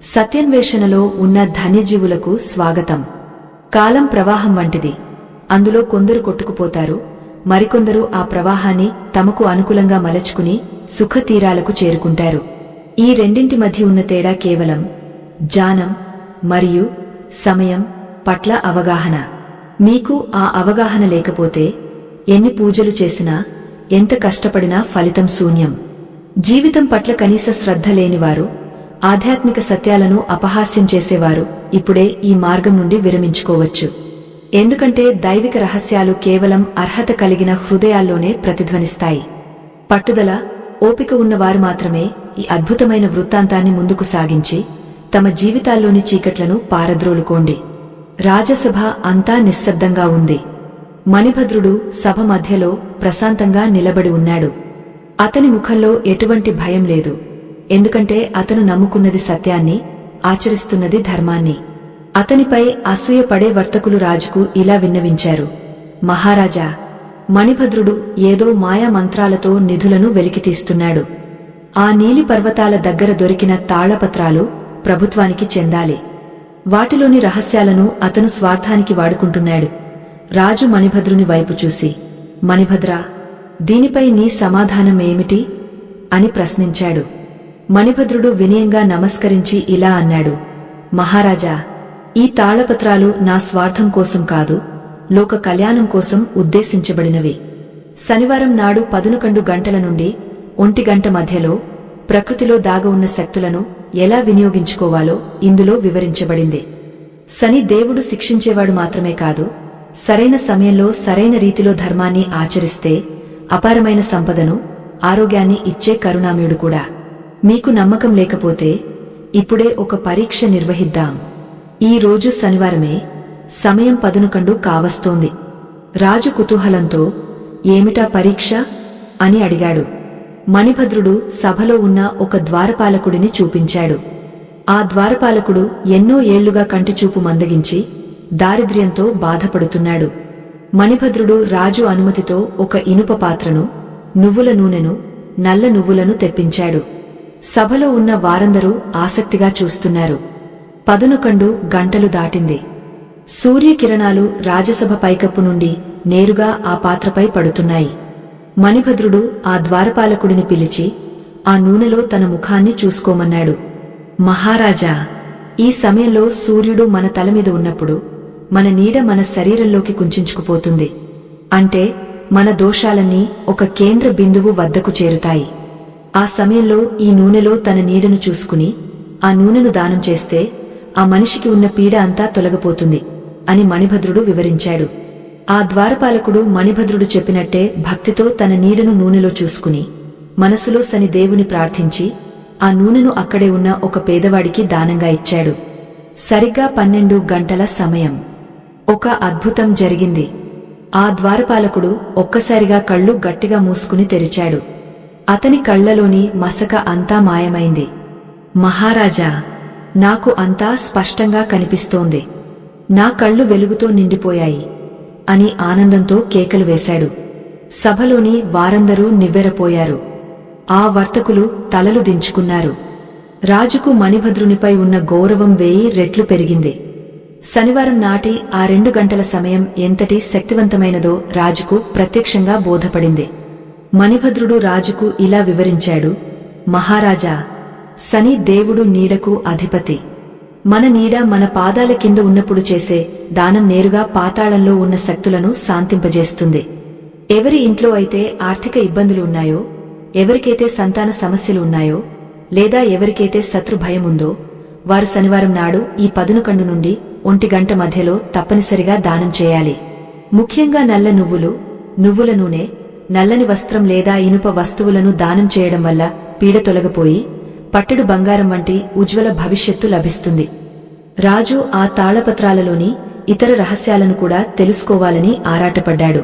సత్యన్వేషణలో ఉన్న ధన్యజీవులకు స్వాగతం. కాలం ప్రవాహం వంటిది. అందులో కొందరు కొట్టుకుపోతారు, మరికొందరు ఆ ప్రవాహాన్ని తమకు అనుకూలంగా మలచుకుని సుఖతీరాలకు చేరుకుంటారు. ఈ రెండింటి మధ్య ఉన్న తేడా కేవలం జ్ఞానం మరియు సమయం పట్ల అవగాహన. మీకు ఆ అవగాహన లేకపోతే ఎన్ని పూజలు చేసినా, ఎంత కష్టపడినా ఫలితం శూన్యం. జీవితం పట్ల కనీస శ్రద్ధ లేనివారు, ఆధ్యాత్మిక సత్యాలను అపహాస్యం చేసేవారు ఇప్పుడే ఈ మార్గం నుండి విరమించుకోవచ్చు. ఎందుకంటే దైవిక రహస్యాలు కేవలం అర్హత కలిగిన హృదయాల్లోనే ప్రతిధ్వనిస్తాయి. పట్టుదల, ఓపిక ఉన్నవారు మాత్రమే ఈ అద్భుతమైన వృత్తాంతాన్ని ముందుకు సాగించి తమ జీవితాల్లోని చీకట్లను పారద్రోలుకోండి. రాజసభ అంతా నిశ్శబ్దంగా ఉంది. మణిభద్రుడు సభ మధ్యలో ప్రశాంతంగా నిలబడి ఉన్నాడు. అతని ముఖంలో ఎటువంటి భయం లేదు. ఎందుకంటే అతను నమ్ముకున్నది సత్యాన్ని, ఆచరిస్తున్నది ధర్మాన్ని. అతనిపై అసూయపడే వర్తకులు రాజుకు ఇలా విన్నవించారు. మహారాజా, మణిభద్రుడు ఏదో మాయా మంత్రాలతో నిధులను వెలికితీస్తున్నాడు. ఆ నీలి పర్వతాల దగ్గర దొరికిన తాళపత్రాలు ప్రభుత్వానికి చెందాలి. వాటిలోని రహస్యాలను అతను స్వార్థానికి వాడుకుంటున్నాడు. రాజు మణిభద్రుని వైపు చూసి, మణిభద్రా, దీనిపై నీ సమాధానం ఏమిటి అని ప్రశ్నించాడు. మణిభద్రుడు వినయంగా నమస్కరించి ఇలా అన్నాడు. మహారాజా, ఈ తాళపత్రాలు నా స్వార్థం కోసం కాదు, లోక కళ్యాణం కోసం ఉద్దేశించబడినవి. శనివారం నాడు 11 గంటల నుండి 1 గంట మధ్యలో ప్రకృతిలో దాగ ఉన్న శక్తులను ఎలా వినియోగించుకోవాలో ఇందులో వివరించబడింది. శని దేవుడు శిక్షించేవాడు మాత్రమే కాదు, సరైన సమయంలో సరైన రీతిలో ధర్మాన్ని ఆచరిస్తే అపారమైన సంపదను, ఆరోగ్యాన్ని ఇచ్చే కరుణామయుడు కూడా. మీకు నమ్మకం లేకపోతే ఇప్పుడే ఒక పరీక్ష నిర్వహిద్దాం. ఈ రోజు శనివారమే, సమయం 11 కావస్తోంది. రాజు కుతూహలంతో, ఏమిటా పరీక్ష అని అడిగాడు. మణిభద్రుడు సభలో ఉన్న ఒక ద్వారపాలకుడిని చూపించాడు. ఆ ద్వారపాలకుడు ఎన్నో ఏళ్లుగా కంటిచూపు మందగించి దారిద్ర్యంతో బాధపడుతున్నాడు. మణిభద్రుడు రాజు అనుమతితో ఒక ఇనుప పాత్రను, నువ్వుల నూనెను, నల్ల నువ్వులను తెప్పించాడు. సభలో ఉన్న వారందరూ ఆసక్తిగా చూస్తున్నారు. 11 గంటలు దాటింది. సూర్యకిరణాలు రాజసభ పైకప్పు నుండి నేరుగా ఆ పాత్రపై పడుతున్నాయి. మణిభద్రుడు ఆ ద్వారపాలకుడిని పిలిచి ఆ నూనెలో తన ముఖాన్ని చూసుకోమన్నాడు. మహారాజా, ఈ సమయంలో సూర్యుడు మన తలమీద ఉన్నప్పుడు మన నీడ మన శరీరంలోకి కుంచుకుపోతుంది. అంటే మన దోషాలన్నీ ఒక కేంద్ర బిందువు వద్దకు చేరుతాయి. ఆ సమయంలో ఈ నూనెలో తన నీడను చూసుకుని ఆ నూనెను దానం చేస్తే ఆ మనిషికి ఉన్న పీడ అంతా తొలగిపోతుంది అని మణిభద్రుడు వివరించాడు. ఆ ద్వారపాలకుడు మణిభద్రుడు చెప్పినట్టే భక్తితో తన నీడను నూనెలో చూసుకుని మనసులో శని దేవుని ప్రార్థించి ఆ నూనెను అక్కడే ఉన్న ఒక పేదవాడికి దానంగా ఇచ్చాడు. సరిగ్గా 12 గంటల సమయం. ఒక అద్భుతం జరిగింది. ఆ ద్వారపాలకుడు ఒక్కసారిగా కళ్ళు గట్టిగా మూసుకుని తెరిచాడు. అతని కళ్లలోని మసక అంతా మాయమైంది. మహారాజా, నాకు అంతా స్పష్టంగా కనిపిస్తోంది. నా కళ్ళు వెలుగుతో నిండిపోయాయి అని ఆనందంతో కేకలు వేశాడు. సభలోని వారందరూ నివ్వెరపోయారు. ఆ వర్తకులు తలలు దించుకున్నారు. రాజుకు మణిభద్రునిపై ఉన్న గౌరవం 1000 రెట్లు పెరిగింది. శనివారం నాటి ఆ 2 గంటల సమయం ఎంతటి శక్తివంతమైనదో రాజుకు ప్రత్యక్షంగా బోధపడింది. మణిభద్రుడు రాజుకు ఇలా వివరించాడు. మహారాజా, శని దేవుడు నీడకు అధిపతి. మన నీడ మన పాదాల కింద ఉన్నప్పుడు చేసే దానం నేరుగా పాతాళంలో ఉన్న శక్తులను శాంతింపజేస్తుంది. ఎవరి ఇంట్లో అయితే ఆర్థిక ఇబ్బందులు ఉన్నాయో, ఎవరికైతే సంతాన సమస్యలు ఉన్నాయో, లేదా ఎవరికైతే శత్రు భయం ఉందో వారు శనివారం నాడు ఈ 11 నుండి 1 గంట మధ్యలో తప్పనిసరిగా దానం చేయాలి. ముఖ్యంగా నల్ల నువ్వులు, నువ్వుల నూనె, నల్లని వస్త్రం లేదా ఇనుప వస్తువులను దానం చేయడం వల్ల పీడ తొలగిపోయి పట్టెడు బంగారం వంటి ఉజ్వల భవిష్యత్తు లభిస్తుంది. రాజు ఆ తాళపత్రాలలోని ఇతర రహస్యాలను కూడా తెలుసుకోవాలని ఆరాటపడ్డాడు.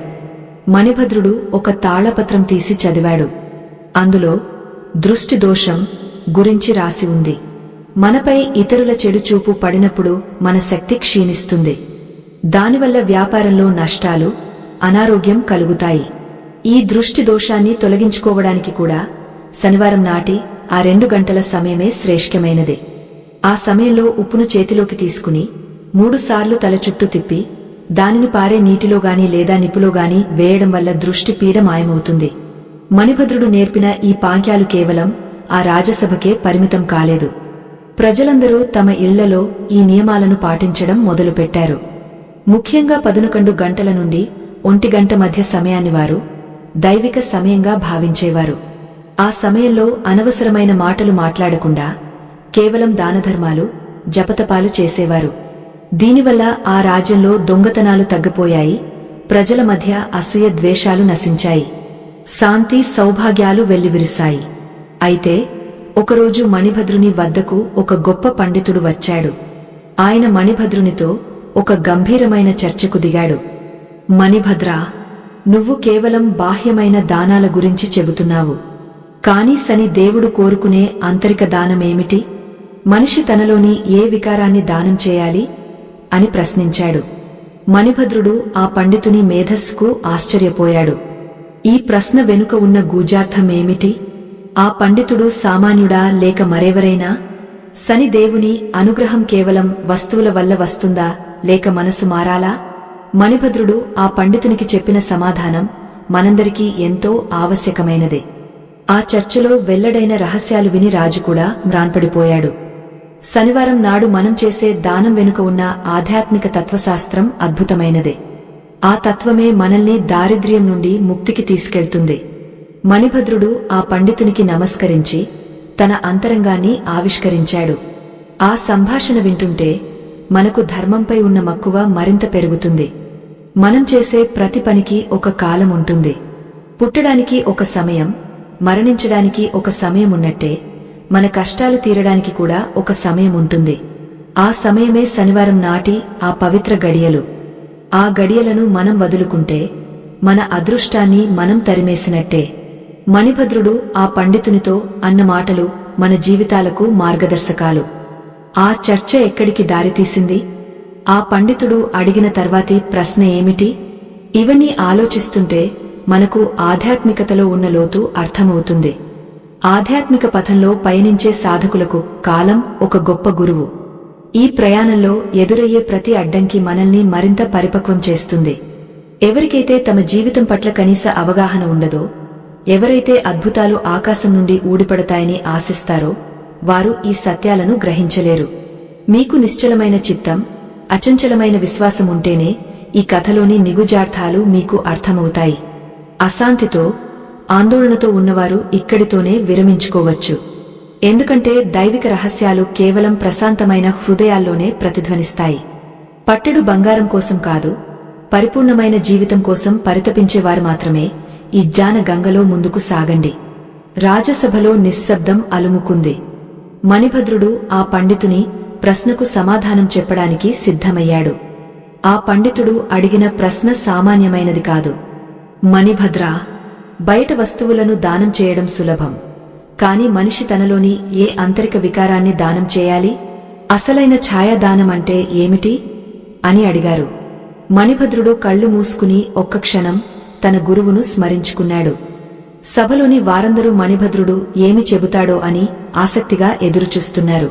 మణిభద్రుడు ఒక తాళపత్రం తీసి చదివాడు. అందులో దృష్టి దోషం గురించి రాసి ఉంది. మనపై ఇతరుల చెడు చూపు పడినప్పుడు మన శక్తి క్షీణిస్తుంది. దానివల్ల వ్యాపారంలో నష్టాలు, అనారోగ్యం కలుగుతాయి. ఈ దృష్టి దోషాన్ని తొలగించుకోవడానికి కూడా శనివారం నాటి ఆ 2 గంటల సమయమే శ్రేష్ఠమైనది. ఆ సమయంలో ఉప్పును చేతిలోకి తీసుకుని 3 సార్లు తల చుట్టూ తిప్పి దానిని పారే నీటిలోగాని లేదా నిప్పులోగాని వేయడం వల్ల దృష్టి పీడ మాయమవుతుంది. మణిభద్రుడు నేర్పిన ఈ పాంక్యాలు కేవలం ఆ రాజసభకే పరిమితం కాలేదు. ప్రజలందరూ తమ ఇళ్లలో ఈ నియమాలను పాటించడం మొదలుపెట్టారు. ముఖ్యంగా 11 గంటల నుండి 1 గంట మధ్య సమయాన్ని వారు దైవిక సమయంగా భావించేవారు. ఆ సమయంలో అనవసరమైన మాటలు మాట్లాడకుండా కేవలం దానధర్మాలు, జపతపాలు చేసేవారు. దీనివల్ల ఆ రాజ్యంలో దొంగతనాలు తగ్గిపోయాయి, ప్రజల మధ్య అసూయ ద్వేషాలు నశించాయి, శాంతి సౌభాగ్యాలు వెల్లివిరిశాయి. అయితే ఒకరోజు మణిభద్రుని వద్దకు ఒక గొప్ప పండితుడు వచ్చాడు. ఆయన మణిభద్రునితో ఒక గంభీరమైన చర్చకు దిగాడు. మణిభద్రా, నువ్వు కేవలం బాహ్యమైన దానాల గురించి చెబుతున్నావు. కాని శని దేవుడు కోరుకునే ఆంతరిక దానమేమిటి? మనిషి తనలోని ఏ వికారాన్ని దానం చేయాలి అని ప్రశ్నించాడు. మణిభద్రుడు ఆ పండితుని మేధస్సుకు ఆశ్చర్యపోయాడు. ఈ ప్రశ్న వెనుక ఉన్న గూఢార్థమేమిటి? ఆ పండితుడు సామాన్యుడా లేక మరెవరైనా? శని దేవుని అనుగ్రహం కేవలం వస్తువుల వల్ల వస్తుందా లేక మనసు మారాలా? మణిభద్రుడు ఆ పండితునికి చెప్పిన సమాధానం మనందరికీ ఎంతో ఆవశ్యకమైనదే. ఆ చర్చలో వెల్లడైన రహస్యాలు విని రాజు కూడా మ్రాన్పడిపోయాడు. శనివారం నాడు మనం చేసే దానం వెనుక ఉన్న ఆధ్యాత్మిక తత్వశాస్త్రం అద్భుతమైనదే. ఆ తత్వమే మనల్ని దారిద్ర్యం నుండి ముక్తికి తీసుకెళ్తుంది. మణిభద్రుడు ఆ పండితునికి నమస్కరించి తన అంతరంగాన్ని ఆవిష్కరించాడు. ఆ సంభాషణ వింటుంటే మనకు ధర్మంపై ఉన్న మక్కువ మరింత పెరుగుతుంది. మనం చేసే ప్రతి పనికి ఒక కాలం ఉంటుంది. పుట్టడానికి ఒక సమయం, మరణించడానికి ఒక సమయం ఉన్నట్టే మన కష్టాలు తీరడానికి కూడా ఒక సమయం ఉంటుంది. ఆ సమయమే శనివారం నాటి ఆ పవిత్ర గడియలు. ఆ గడియలను మనం వదులుకుంటే మన అదృష్టాన్ని మనం తరిమేసినట్టే. మణిభద్రుడు ఆ పండితునితో అన్న మాటలు మన జీవితాలకు మార్గదర్శకాలు. ఆ చర్చ ఎక్కడికి దారితీసింది? ఆ పండితుడు అడిగిన తర్వాతి ప్రశ్న ఏమిటి? ఇవన్నీ ఆలోచిస్తుంటే మనకు ఆధ్యాత్మికతలో ఉన్న లోతు అర్థమవుతుంది. ఆధ్యాత్మిక పథంలో పయనించే సాధకులకు కాలం ఒక గొప్ప గురువు. ఈ ప్రయాణంలో ఎదురయ్యే ప్రతి అడ్డంకి మనల్ని మరింత పరిపక్వం చేస్తుంది. ఎవరికైతే తమ జీవితం పట్ల కనీస అవగాహన ఉండదో, ఎవరైతే అద్భుతాలు ఆకాశం నుండి ఊడిపడతాయని ఆశిస్తారో వారు ఈ సత్యాలను గ్రహించలేరు. మీకు నిశ్చలమైన చిత్తం, అచంచలమైన విశ్వాసం ఉంటేనే ఈ కథలోని నిగుజార్థాలు మీకు అర్థమవుతాయి. అశాంతితో, ఆందోళనతో ఉన్నవారు ఇక్కడితోనే విరమించుకోవచ్చు. ఎందుకంటే దైవిక రహస్యాలు కేవలం ప్రశాంతమైన హృదయాల్లోనే ప్రతిధ్వనిస్తాయి. పట్టెడు బంగారం కోసం కాదు, పరిపూర్ణమైన జీవితం కోసం పరితపించేవారు మాత్రమే ఈ జ్ఞాన గంగలో ముందుకు సాగండి. రాజసభలో నిశ్శబ్దం అలుముకుంది. మణిభద్రుడు ఆ పండితుని ప్రశ్నకు సమాధానం చెప్పడానికి సిద్ధమయ్యాడు. ఆ పండితుడు అడిగిన ప్రశ్న సామాన్యమైనది కాదు. మణిభద్రా, బయట వస్తువులను దానం చేయడం సులభం, కాని మనిషి తనలోని ఏ ఆంతరిక వికారాన్ని దానం చేయాలి? అసలైన ఛాయాదానం అంటే ఏమిటి అని అడిగారు. మణిభద్రుడు కళ్ళు మూసుకుని ఒక్క క్షణం తన గురువును స్మరించుకున్నాడు. సభలోని వారందరూ మణిభద్రుడు ఏమి చెబుతాడో అని ఆసక్తిగా ఎదురుచూస్తున్నారు.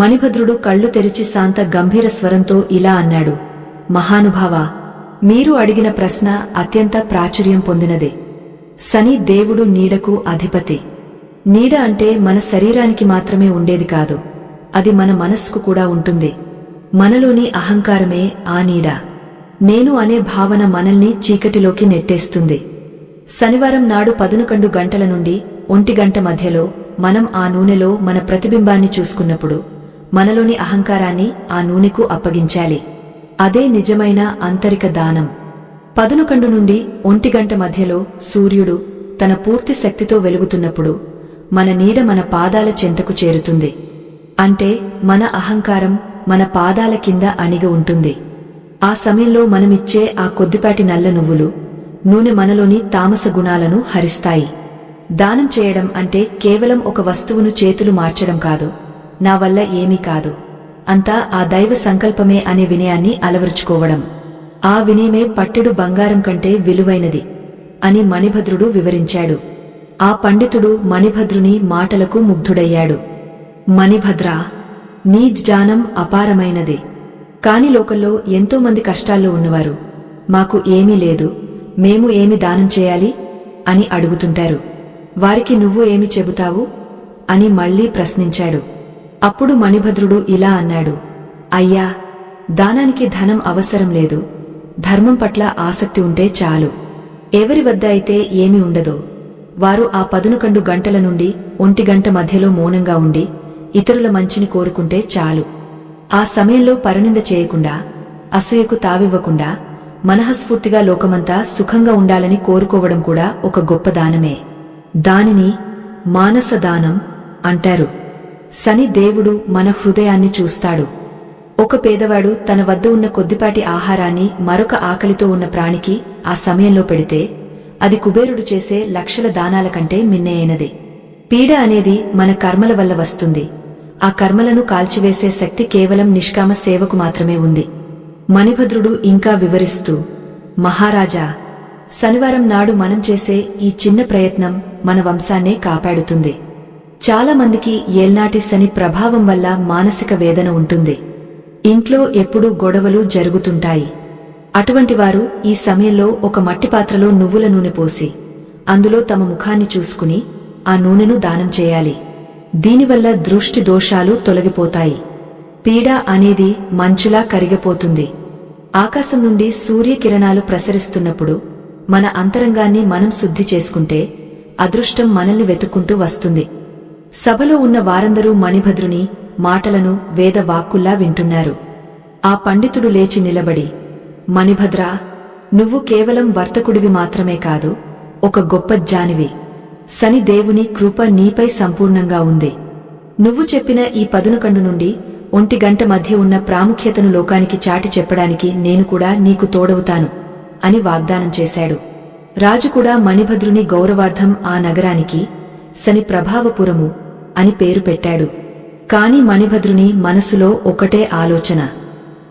మణిభద్రుడు కళ్ళు తెరిచి శాంత గంభీర స్వరంతో ఇలా అన్నాడు. మహానుభావా, మీరు అడిగిన ప్రశ్న అత్యంత ప్రాచుర్యం పొందినదే. శని దేవుడు నీడకు అధిపతి. నీడ అంటే మన శరీరానికి మాత్రమే ఉండేది కాదు, అది మన మనస్సుకు కూడా ఉంటుంది. మనలోని అహంకారమే ఆ నీడ. నేను అనే భావన మనల్ని చీకటిలోకి నెట్టేస్తుంది. శనివారం నాడు 11 గంటల నుండి 1 గంట మధ్యలో మనం ఆ నూనెలో మన ప్రతిబింబాన్ని చూసుకున్నప్పుడు మనలోని అహంకారాన్ని ఆ నూనెకు అప్పగించాలి. అదే నిజమైన ఆంతరిక దానం. 11 నుండి 1 గంట మధ్యలో సూర్యుడు తన పూర్తి శక్తితో వెలుగుతున్నప్పుడు మన నీడ మన పాదాల చెంతకు చేరుతుంది. అంటే మన అహంకారం మన పాదాల కింద అణిగి ఉంటుంది. ఆ సమయంలో మనమిచ్చే ఆ కొద్దిపాటి నల్ల నువ్వులు నూనె మనలోని తామస గుణాలను హరిస్తాయి. దానం చేయడం అంటే కేవలం ఒక వస్తువును చేతులు మార్చడం కాదు, నా వల్ల ఏమీ కాదు, అంతా ఆ దైవ సంకల్పమే అనే వినయాన్ని అలవరుచుకోవడం. ఆ వినయమే పట్టెడు బంగారం కంటే విలువైనది అని మణిభద్రుడు వివరించాడు. ఆ పండితుడు మణిభద్రుని మాటలకు ముగ్ధుడయ్యాడు. మణిభద్రా, నీ జ్ఞానం అపారమైనదే. కాని లోకంలో ఎంతోమంది కష్టాల్లో ఉన్నవారు మాకు ఏమీ లేదు, మేము ఏమి దానం చేయాలి అని అడుగుతుంటారు. వారికి నువ్వు ఏమి చెబుతావు అని మళ్లీ ప్రశ్నించాడు. అప్పుడు మణిభద్రుడు ఇలా అన్నాడు. అయ్యా, దానానికి ధనం అవసరం లేదు, ధర్మం పట్ల ఆసక్తి ఉంటే చాలు. ఎవరి వద్ద అయితే ఏమి ఉండదో వారు ఆ 11 గంటల నుండి 1 గంట మధ్యలో మౌనంగా ఉండి ఇతరుల మంచిని కోరుకుంటే చాలు. ఆ సమయంలో పరనింద చేయకుండా, అసూయకు తావివ్వకుండా మనఃస్ఫూర్తిగా లోకమంతా సుఖంగా ఉండాలని కోరుకోవడం కూడా ఒక గొప్ప దానమే. దానిని మానస దానం అంటారు. శని దేవుడు మన హృదయాన్ని చూస్తాడు. ఒక పేదవాడు తన వద్ద ఉన్న కొద్దిపాటి ఆహారాన్ని మరొక ఆకలితో ఉన్న ప్రాణికి ఆ సమయంలో పెడితే అది కుబేరుడు చేసే లక్షల దానాల కంటే మిన్నయైనది. పీడ అనేది మన కర్మల వల్ల వస్తుంది. ఆ కర్మలను కాల్చివేసే శక్తి కేవలం నిష్కామ సేవకు మాత్రమే ఉంది. మణిభద్రుడు ఇంకా వివరిస్తూ, మహారాజా, శనివారం నాడు మనం చేసే ఈ చిన్న ప్రయత్నం మన వంశాన్నే కాపాడుతుంది. చాలా మందికి ఏల్నాటి శని ప్రభావం వల్ల మానసిక వేదన ఉంటుంది. ఇంట్లో ఎప్పుడూ గొడవలు జరుగుతుంటాయి. అటువంటి వారు ఈ సమయంలో ఒక మట్టి పాత్రలో నువ్వుల నూనె పోసి అందులో తమ ముఖాన్ని చూసుకుని ఆ నూనెను దానం చేయాలి. దీనివల్ల దృష్టి దోషాలు తొలగిపోతాయి. పీడ అనేది మంచులా కరిగిపోతుంది. ఆకాశం నుండి సూర్యకిరణాలు ప్రసరిస్తున్నప్పుడు మన అంతరంగాన్ని మనం శుద్ధి చేసుకుంటే అదృష్టం మనల్ని వెతుక్కుంటూ వస్తుంది. సభలో ఉన్న వారందరూ మణిభద్రుని మాటలను వేద వాక్కుల్లా వింటున్నారు. ఆ పండితుడు లేచి నిలబడి, మణిభద్రా, నువ్వు కేవలం వర్తకుడివి మాత్రమే కాదు, ఒక గొప్ప జ్ఞానివి. శని దేవుని కృప నీపై సంపూర్ణంగా ఉంది. నువ్వు చెప్పిన ఈ పదునుకండు నుండి 1 గంట మధ్య ఉన్న ప్రాముఖ్యతను లోకానికి చాటి చెప్పడానికి నేను కూడా నీకు తోడవుతాను అని వాగ్దానం చేశాడు. రాజు కూడా మణిభద్రుని గౌరవార్థం ఆ నగరానికి శని ప్రభావపురము అని పేరు పెట్టాడు. కాని మణిభద్రుని మనసులో ఒకటే ఆలోచన,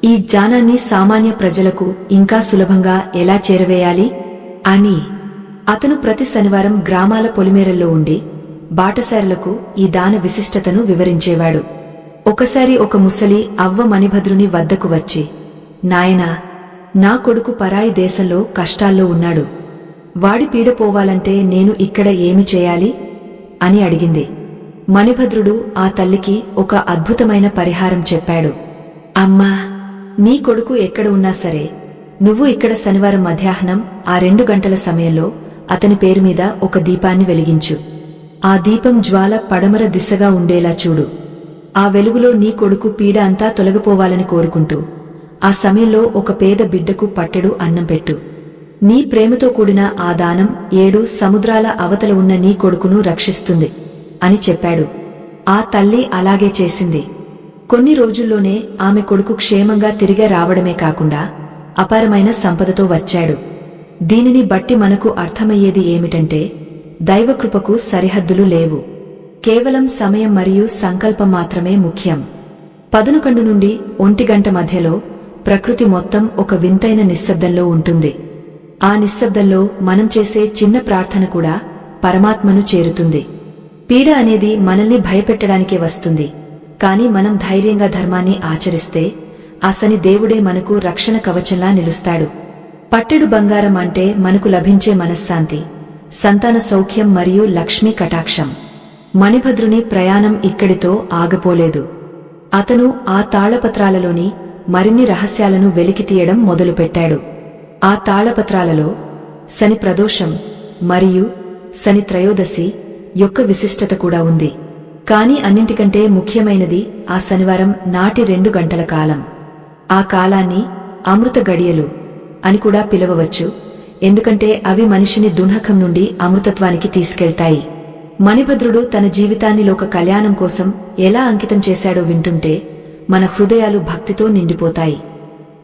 ఈ జ్ఞానాన్ని సామాన్య ప్రజలకు ఇంకా సులభంగా ఎలా చేరవేయాలి అని. అతను ప్రతి శనివారం గ్రామాల పొలిమేరల్లో ఉండి బాటసారులకు ఈ దాన విశిష్టతను వివరించేవాడు. ఒకసారి ఒక ముసలి అవ్వ మణిభద్రుని వద్దకు వచ్చి, నాయనా, నా కొడుకు పరాయి దేశంలో కష్టాల్లో ఉన్నాడు. వాడి పీడ పోవాలంటే నేను ఇక్కడ ఏమి చేయాలి అని అడిగింది. మణిభద్రుడు ఆ తల్లికి ఒక అద్భుతమైన పరిహారం చెప్పాడు. అమ్మా, నీ కొడుకు ఎక్కడ ఉన్నా సరే, నువ్వు ఇక్కడ శనివారం మధ్యాహ్నం ఆ 2 గంటల సమయంలో అతని పేరు మీద ఒక దీపాన్ని వెలిగించు. ఆ దీపం జ్వాల పడమర దిశగా ఉండేలా చూడు. ఆ వెలుగులో నీ కొడుకు పీడ అంతా తొలగిపోవాలని కోరుకుంటూ ఆ సమయంలో ఒక పేద బిడ్డకు పట్టెడు అన్నం పెట్టు. నీ ప్రేమతో కూడిన ఆ దానం 7 సముద్రాల అవతల ఉన్న నీ కొడుకును రక్షిస్తుంది అని చెప్పాడు. ఆ తల్లి అలాగే చేసింది. కొన్ని రోజుల్లోనే ఆమె కొడుకు క్షేమంగా తిరిగి రావడమే కాకుండా అపారమైన సంపదతో వచ్చాడు. దీనిని బట్టి మనకు అర్థమయ్యేది ఏమిటంటే, దైవకృపకు సరిహద్దులు లేవు. కేవలం సమయం మరియు సంకల్పం మాత్రమే ముఖ్యం. 11 నుండి 1 గంట మధ్యలో ప్రకృతి మొత్తం ఒక వింతైన నిశ్శబ్దంలో ఉంటుంది. ఆ నిశ్శబ్దంలో మనం చేసే చిన్న ప్రార్థన కూడా పరమాత్మను చేరుతుంది. పీడ అనేది మనల్ని భయపెట్టడానికే వస్తుంది. కాని మనం ధైర్యంగా ధర్మాన్ని ఆచరిస్తే ఆ శని దేవుడే మనకు రక్షణ కవచంలా నిలుస్తాడు. పట్టెడు బంగారం అంటే మనకు లభించే మనశ్శాంతి, సంతాన సౌఖ్యం మరియు లక్ష్మీ కటాక్షం. మణిభద్రుని ప్రయాణం ఇక్కడితో ఆగపోలేదు. అతను ఆ తాళపత్రాలలోని మరిన్ని రహస్యాలను వెలికితీయడం మొదలుపెట్టాడు. ఆ తాళపత్రాలలో శని ప్రదోషం మరియు శని త్రయోదశి యొక్క విశిష్టత కూడా ఉంది. కాని అన్నింటికంటే ముఖ్యమైనది ఆ శనివారం నాటి 2 గంటల కాలం. ఆ కాలాన్ని అమృత గడియలు అని కూడా పిలవవచ్చు, ఎందుకంటే అవి మనిషిని దుర్హకం నుండి అమృతత్వానికి తీసుకెళ్తాయి. మణిభద్రుడు తన జీవితాన్ని లోక కళ్యాణం కోసం ఎలా అంకితం చేశాడో వింటుంటే మన హృదయాలు భక్తితో నిండిపోతాయి.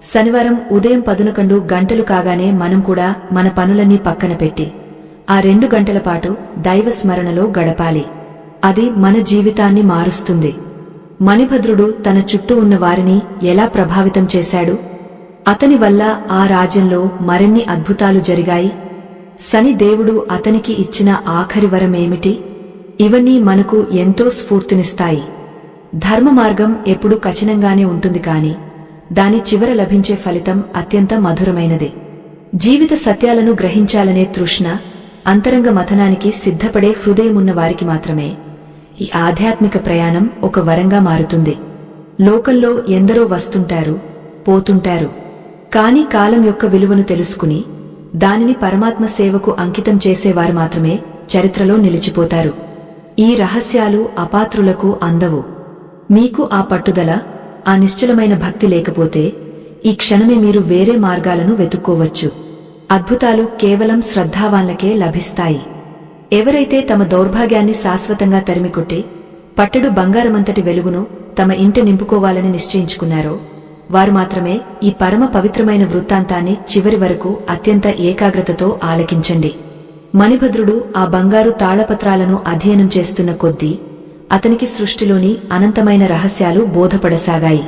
శనివారం ఉదయం 11 గంటలు కాగానే మనం కూడా మన పనులన్నీ పక్కన పెట్టి ఆ 2 గంటల పాటు దైవ స్మరణలో గడపాలి. అది మన జీవితాన్ని మారుస్తుంది. మణిభద్రుడు తన చుట్టూ ఉన్న వారిని ఎలా ప్రభావితం చేశాడు? అతని వల్ల ఆ రాజ్యంలో మరిన్ని అద్భుతాలు జరిగాయి. శని దేవుడు అతనికి ఇచ్చిన ఆఖరి వరమేమిటి? ఇవన్నీ మనకు ఎంతో స్ఫూర్తినిస్తాయి. ధర్మ మార్గం ఎప్పుడూ కఠినంగానే ఉంటుంది, కాని దాని చివర లభించే ఫలితం అత్యంత మధురమైనది. జీవిత సత్యాలను గ్రహించాలనే తృష్ణ, అంతరంగ మథనానికి సిద్ధపడే హృదయమున్న వారికి మాత్రమే ఈ ఆధ్యాత్మిక ప్రయాణం ఒక వరంగా మారుతుంది. లోకంలో ఎందరో వస్తుంటారు, పోతుంటారు. కాని కాలం యొక్క విలువను తెలుసుకుని దానిని పరమాత్మ సేవకు అంకితం చేసేవారు మాత్రమే చరిత్రలో నిలిచిపోతారు. ఈ రహస్యాలు అపాత్రులకు అందవు. మీకు ఆ పట్టుదల, ఆ నిశ్చలమైన భక్తి లేకపోతే ఈ క్షణమే మీరు వేరే మార్గాలను వెతుక్కోవచ్చు. అద్భుతాలు కేవలం శ్రద్ధావాన్లకే లభిస్తాయి. ఎవరైతే తమ దౌర్భాగ్యాన్ని శాశ్వతంగా తరిమికొట్టి పట్టెడు బంగారమంతటి వెలుగును తమ ఇంట నింపుకోవాలని నిశ్చయించుకున్నారో వారు మాత్రమే ఈ పరమ పవిత్రమైన వృత్తాంతాన్ని చివరి వరకు అత్యంత ఏకాగ్రతతో ఆలకించండి. మణిభద్రుడు ఆ బంగారు తాళపత్రాలను అధ్యయనం చేస్తున్న కొద్దీ అతనికి సృష్టిలోని అనంతమైన రహస్యాలు బోధపడసాగాయి.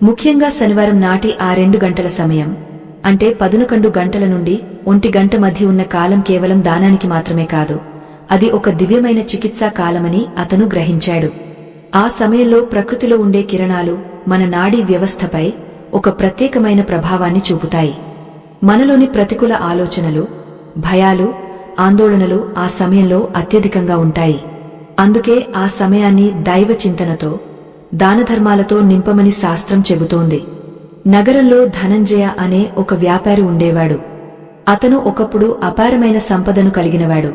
ముఖ్యంగా శనివారం నాటి ఆ 2 గంటల సమయం, అంటే 11 గంటల నుండి 1 గంట మధ్య ఉన్న కాలం కేవలం దానానికి మాత్రమే కాదు, అది ఒక దివ్యమైన చికిత్సా కాలమని అతను గ్రహించాడు. ఆ సమయంలో ప్రకృతిలో ఉండే కిరణాలు మన నాడీ వ్యవస్థపై ఒక ప్రత్యేకమైన ప్రభావాన్ని చూపుతాయి. మనలోని ప్రతికూల ఆలోచనలు, భయాలు, ఆందోళనలు ఆ సమయంలో అత్యధికంగా ఉంటాయి. అందుకే ఆ సమయాన్ని దైవ చింతనతో, దానధర్మాలతో నింపమని శాస్త్రం చెబుతోంది. నగరంలో ధనంజయ అనే ఒక వ్యాపారి ఉండేవాడు. అతను ఒకప్పుడు అపారమైన సంపదను కలిగినవాడు.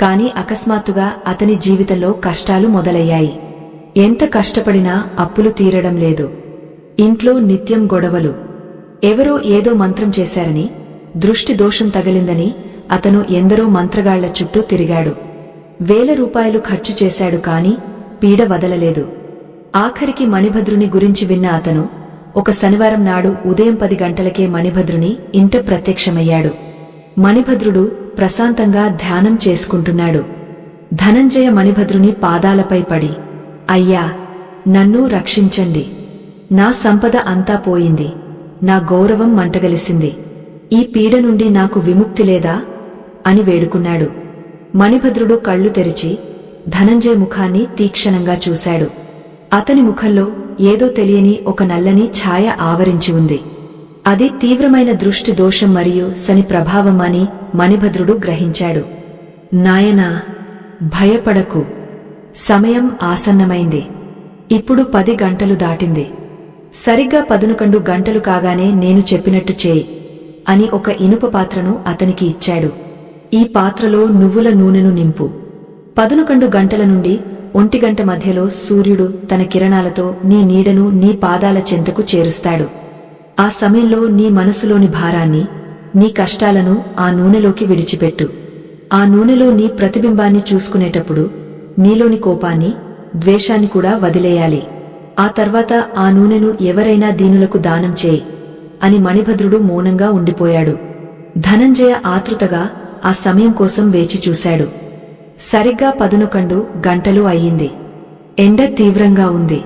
కాని అకస్మాత్తుగా అతని జీవితంలో కష్టాలు మొదలయ్యాయి. ఎంత కష్టపడినా అప్పులు తీరడం లేదు. ఇంట్లో నిత్యం గొడవలు. ఎవరో ఏదో మంత్రం చేశారని, దృష్టి దోషం తగిలిందని అతను ఎందరో మంత్రగాళ్ల చుట్టూ తిరిగాడు. వేల రూపాయలు ఖర్చు చేశాడు కాని పీడ వదలలేదు. ఆఖరికి మణిభద్రుని గురించి విన్న అతను ఒక శనివారం నాడు ఉదయం 10 గంటలకే మణిభద్రుని ఇంట ప్రత్యక్షమయ్యాడు. మణిభద్రుడు ప్రశాంతంగా ధ్యానం చేసుకుంటున్నాడు. ధనంజయ మణిభద్రుని పాదాలపై పడి, అయ్యా, నన్ను రక్షించండి. నా సంపద అంతా పోయింది. నా గౌరవం మంటగలిసింది. ఈ పీడ నుండి నాకు విముక్తి లేదా అని వేడుకున్నాడు. మణిభద్రుడు కళ్ళు తెరిచి ధనంజయ ముఖాన్ని తీక్షణంగా చూశాడు. అతని ముఖంలో ఏదో తెలియని ఒక నల్లని ఛాయ ఆవరించి ఉంది. అది తీవ్రమైన దృష్టి దోషం మరియు శని ప్రభావం అని మణిభద్రుడు గ్రహించాడు. నాయనా, భయపడకు. సమయం ఆసన్నమైంది. ఇప్పుడు 10 గంటలు దాటింది. సరిగ్గా 11 గంటలు కాగానే నేను చెప్పినట్టు చేయి అని ఒక ఇనుప పాత్రను అతనికి ఇచ్చాడు. ఈ పాత్రలో నువ్వుల నూనెను నింపు. 11 గంటల నుండి 1 గంట మధ్యలో సూర్యుడు తన కిరణాలతో నీ నీడను నీ పాదాల చెంతకు చేరుస్తాడు. ఆ సమయంలో నీ మనసులోని భారాన్ని, నీ కష్టాలను ఆ నూనెలోకి విడిచిపెట్టు. ఆ నూనెలో నీ ప్రతిబింబాన్ని చూసుకునేటప్పుడు నీలోని కోపాన్ని, ద్వేషాన్ని కూడా వదిలేయాలి. ఆ తర్వాత ఆ నూనెను ఎవరైనా దీనులకు దానం చేయి అని మణిభద్రుడు మౌనంగా ఉండిపోయాడు. ధనంజయ ఆతృతగా ఆ సమయం కోసం వేచి చూశాడు. సరిగ్గా 11 గంటలు అయ్యింది. ఎండ తీవ్రంగా ఉంది.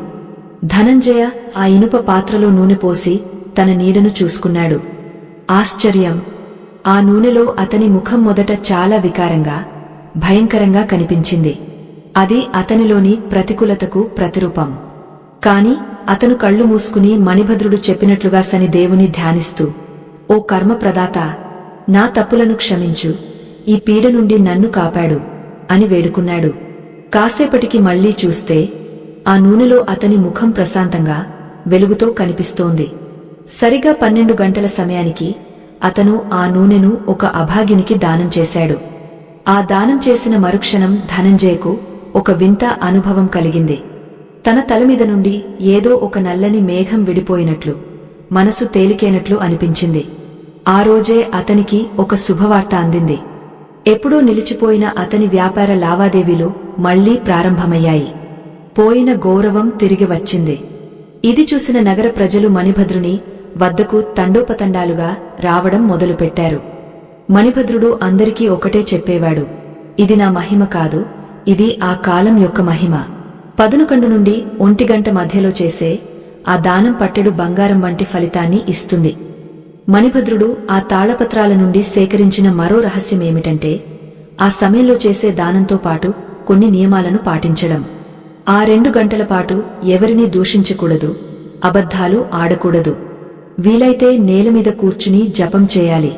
ధనంజయ ఆ ఇనుప పాత్రలో నూనె పోసి తన నీడను చూసుకున్నాడు. ఆశ్చర్యం! ఆ నూనెలో అతని ముఖం మొదట చాలా వికారంగా, భయంకరంగా కనిపించింది. అది అతనిలోని ప్రతికూలతకు ప్రతిరూపం. కాని అతను కళ్ళు మూసుకుని మణిభద్రుడు చెప్పినట్లుగా శని దేవుని ధ్యానిస్తూ, ఓ కర్మప్రదాత, నా తప్పులను క్షమించు, ఈ పీడ నుండి నన్ను కాపాడు అని వేడుకున్నాడు. కాసేపటికి మళ్లీ చూస్తే ఆ నూనెలో అతని ముఖం ప్రశాంతంగా, వెలుగుతో కనిపిస్తోంది. సరిగా 12 గంటల సమయానికి అతను ఆ నూనెను ఒక అభాగ్యునికి దానం చేశాడు. ఆ దానం చేసిన మరుక్షణం ధనంజయకు ఒక వింత అనుభవం కలిగింది. తన తలమీద నుండి ఏదో ఒక నల్లని మేఘం విడిపోయినట్లు, మనసు తేలికైనట్లు అనిపించింది. ఆ రోజే అతనికి ఒక శుభవార్త అందింది. ఎప్పుడో నిలిచిపోయిన అతని వ్యాపార లావాదేవీలు మళ్లీ ప్రారంభమయ్యాయి. పోయిన గౌరవం తిరిగి వచ్చింది. ఇది చూసిన నగర ప్రజలు మణిభద్రుని వద్దకు తండోపతండాలుగా రావడం మొదలుపెట్టారు. మణిభద్రుడు అందరికీ ఒకటే చెప్పేవాడు, ఇది నా మహిమ కాదు, ఇది ఆ కాలం యొక్క మహిమ. 11 నుండి 1 గంట మధ్యలో చేసే ఆ దానం పట్టెడు బంగారం వంటి ఫలితాన్ని ఇస్తుంది. మణిభద్రుడు ఆ తాళపత్రాల నుండి సేకరించిన మరో రహస్యమేమిటంటే, ఆ సమయంలో చేసే దానంతో పాటు కొన్ని నియమాలను పాటించడం. ఆ 2 గంటల పాటు ఎవరినీ దూషించకూడదు, అబద్ధాలు ఆడకూడదు. వీలైతే నేలమీద కూర్చుని జపం చేయాలి.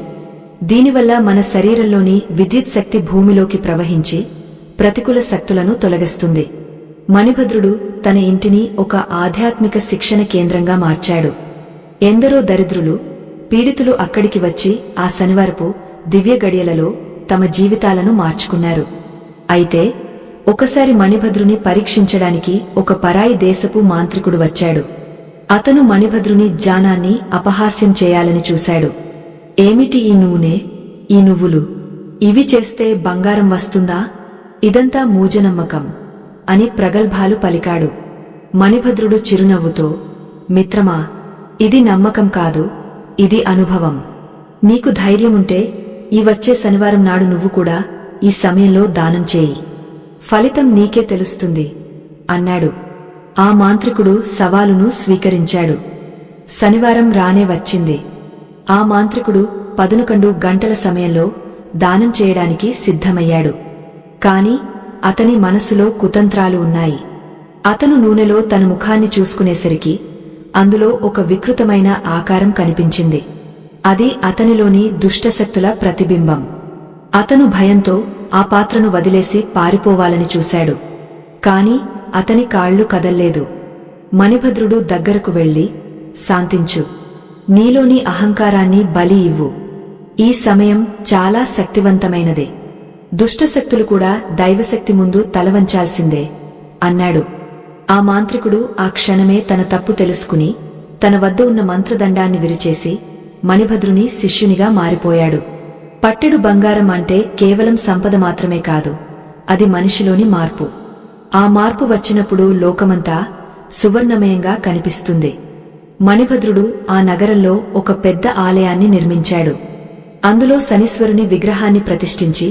దీనివల్ల మన శరీరంలోని విద్యుత్ శక్తి భూమిలోకి ప్రవహించి ప్రతికూల శక్తులను తొలగిస్తుంది. మణిభద్రుడు తన ఇంటిని ఒక ఆధ్యాత్మిక శిక్షణ కేంద్రంగా మార్చాడు. ఎందరో దరిద్రులు, పీడితులు అక్కడికి వచ్చి ఆ శనివారపు దివ్య గడియలలో తమ జీవితాలను మార్చుకున్నారు. అయితే ఒకసారి మణిభద్రుని పరీక్షించడానికి ఒక పరాయి దేశపు మాంత్రికుడు వచ్చాడు. అతను మణిభద్రుని జ్ఞానాన్ని అపహాస్యం చేయాలని చూశాడు. ఏమిటి ఈ నూనె, ఈ నువ్వులు? ఇవి చేస్తే బంగారం వస్తుందా? ఇదంతా మూజనమ్మకం అని ప్రగల్భాలు పలికాడు. మణిభద్రుడు చిరునవ్వుతో, మిత్రమా, ఇది నమ్మకం కాదు, ఇది అనుభవం. నీకు ధైర్యముంటే ఈ వచ్చే శనివారం నాడు నువ్వు కూడా ఈ సమయంలో దానం చేయి. ఫలితం నీకే తెలుస్తుంది అన్నాడు. ఆ మాంత్రికుడు సవాలును స్వీకరించాడు. శనివారం రానే వచ్చింది. ఆ మాంత్రికుడు 11 గంటల సమయంలో దానం చేయడానికి సిద్ధమయ్యాడు. కాని అతని మనసులో కుతంత్రాలు ఉన్నాయి. అతను నూనెలో తన ముఖాన్ని చూసుకునేసరికి అందులో ఒక వికృతమైన ఆకారం కనిపించింది. అది అతనిలోని దుష్టశక్తుల ప్రతిబింబం. అతను భయంతో ఆ పాత్రను వదిలేసి పారిపోవాలని చూశాడు. కాని అతని కాళ్లు కదల్లేదు. మణిభద్రుడు దగ్గరకు వెళ్లి, శాంతించు, నీలోని అహంకారాన్ని బలి ఇవ్వు. ఈ సమయం చాలా శక్తివంతమైనదే. దుష్టశక్తులు కూడా దైవశక్తి ముందు తలవంచాల్సిందే అన్నాడు. ఆ మాంత్రికుడు ఆ క్షణమే తన తప్పు తెలుసుకుని తన వద్ద ఉన్న మంత్రదండాన్ని విరిచేసి మణిభద్రుని శిష్యునిగా మారిపోయాడు. పట్టెడు బంగారం అంటే కేవలం సంపద మాత్రమే కాదు, అది మనిషిలోని మార్పు. ఆ మార్పు వచ్చినప్పుడు లోకమంతా సువర్ణమయంగా కనిపిస్తుంది. మణిభద్రుడు ఆ నగరంలో ఒక పెద్ద ఆలయాన్ని నిర్మించాడు. అందులో శనీశ్వరుని విగ్రహాన్ని ప్రతిష్ఠించి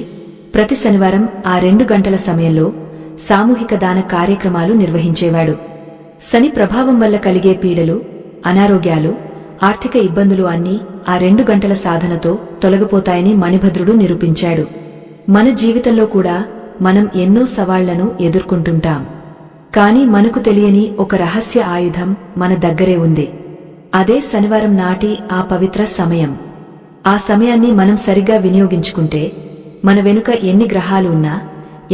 ప్రతి శనివారం ఆ 2 గంటల సమయంలో సామూహిక దాన కార్యక్రమాలు నిర్వహించేవాడు. శని ప్రభావం వల్ల కలిగే పీడలు, అనారోగ్యాలు, ఆర్థిక ఇబ్బందులు అన్నీ ఆ 2 గంటల సాధనతో తొలగిపోతాయని మణిభద్రుడు నిరూపించాడు. మన జీవితంలో కూడా మనం ఎన్నో సవాళ్లను ఎదుర్కొంటుంటాం. కాని మనకు తెలియని ఒక రహస్య ఆయుధం మన దగ్గరే ఉంది. అదే శనివారం నాటి ఆ పవిత్ర సమయం. ఆ సమయాన్ని మనం సరిగ్గా వినియోగించుకుంటే మన వెనుక ఎన్ని గ్రహాలు ఉన్నా,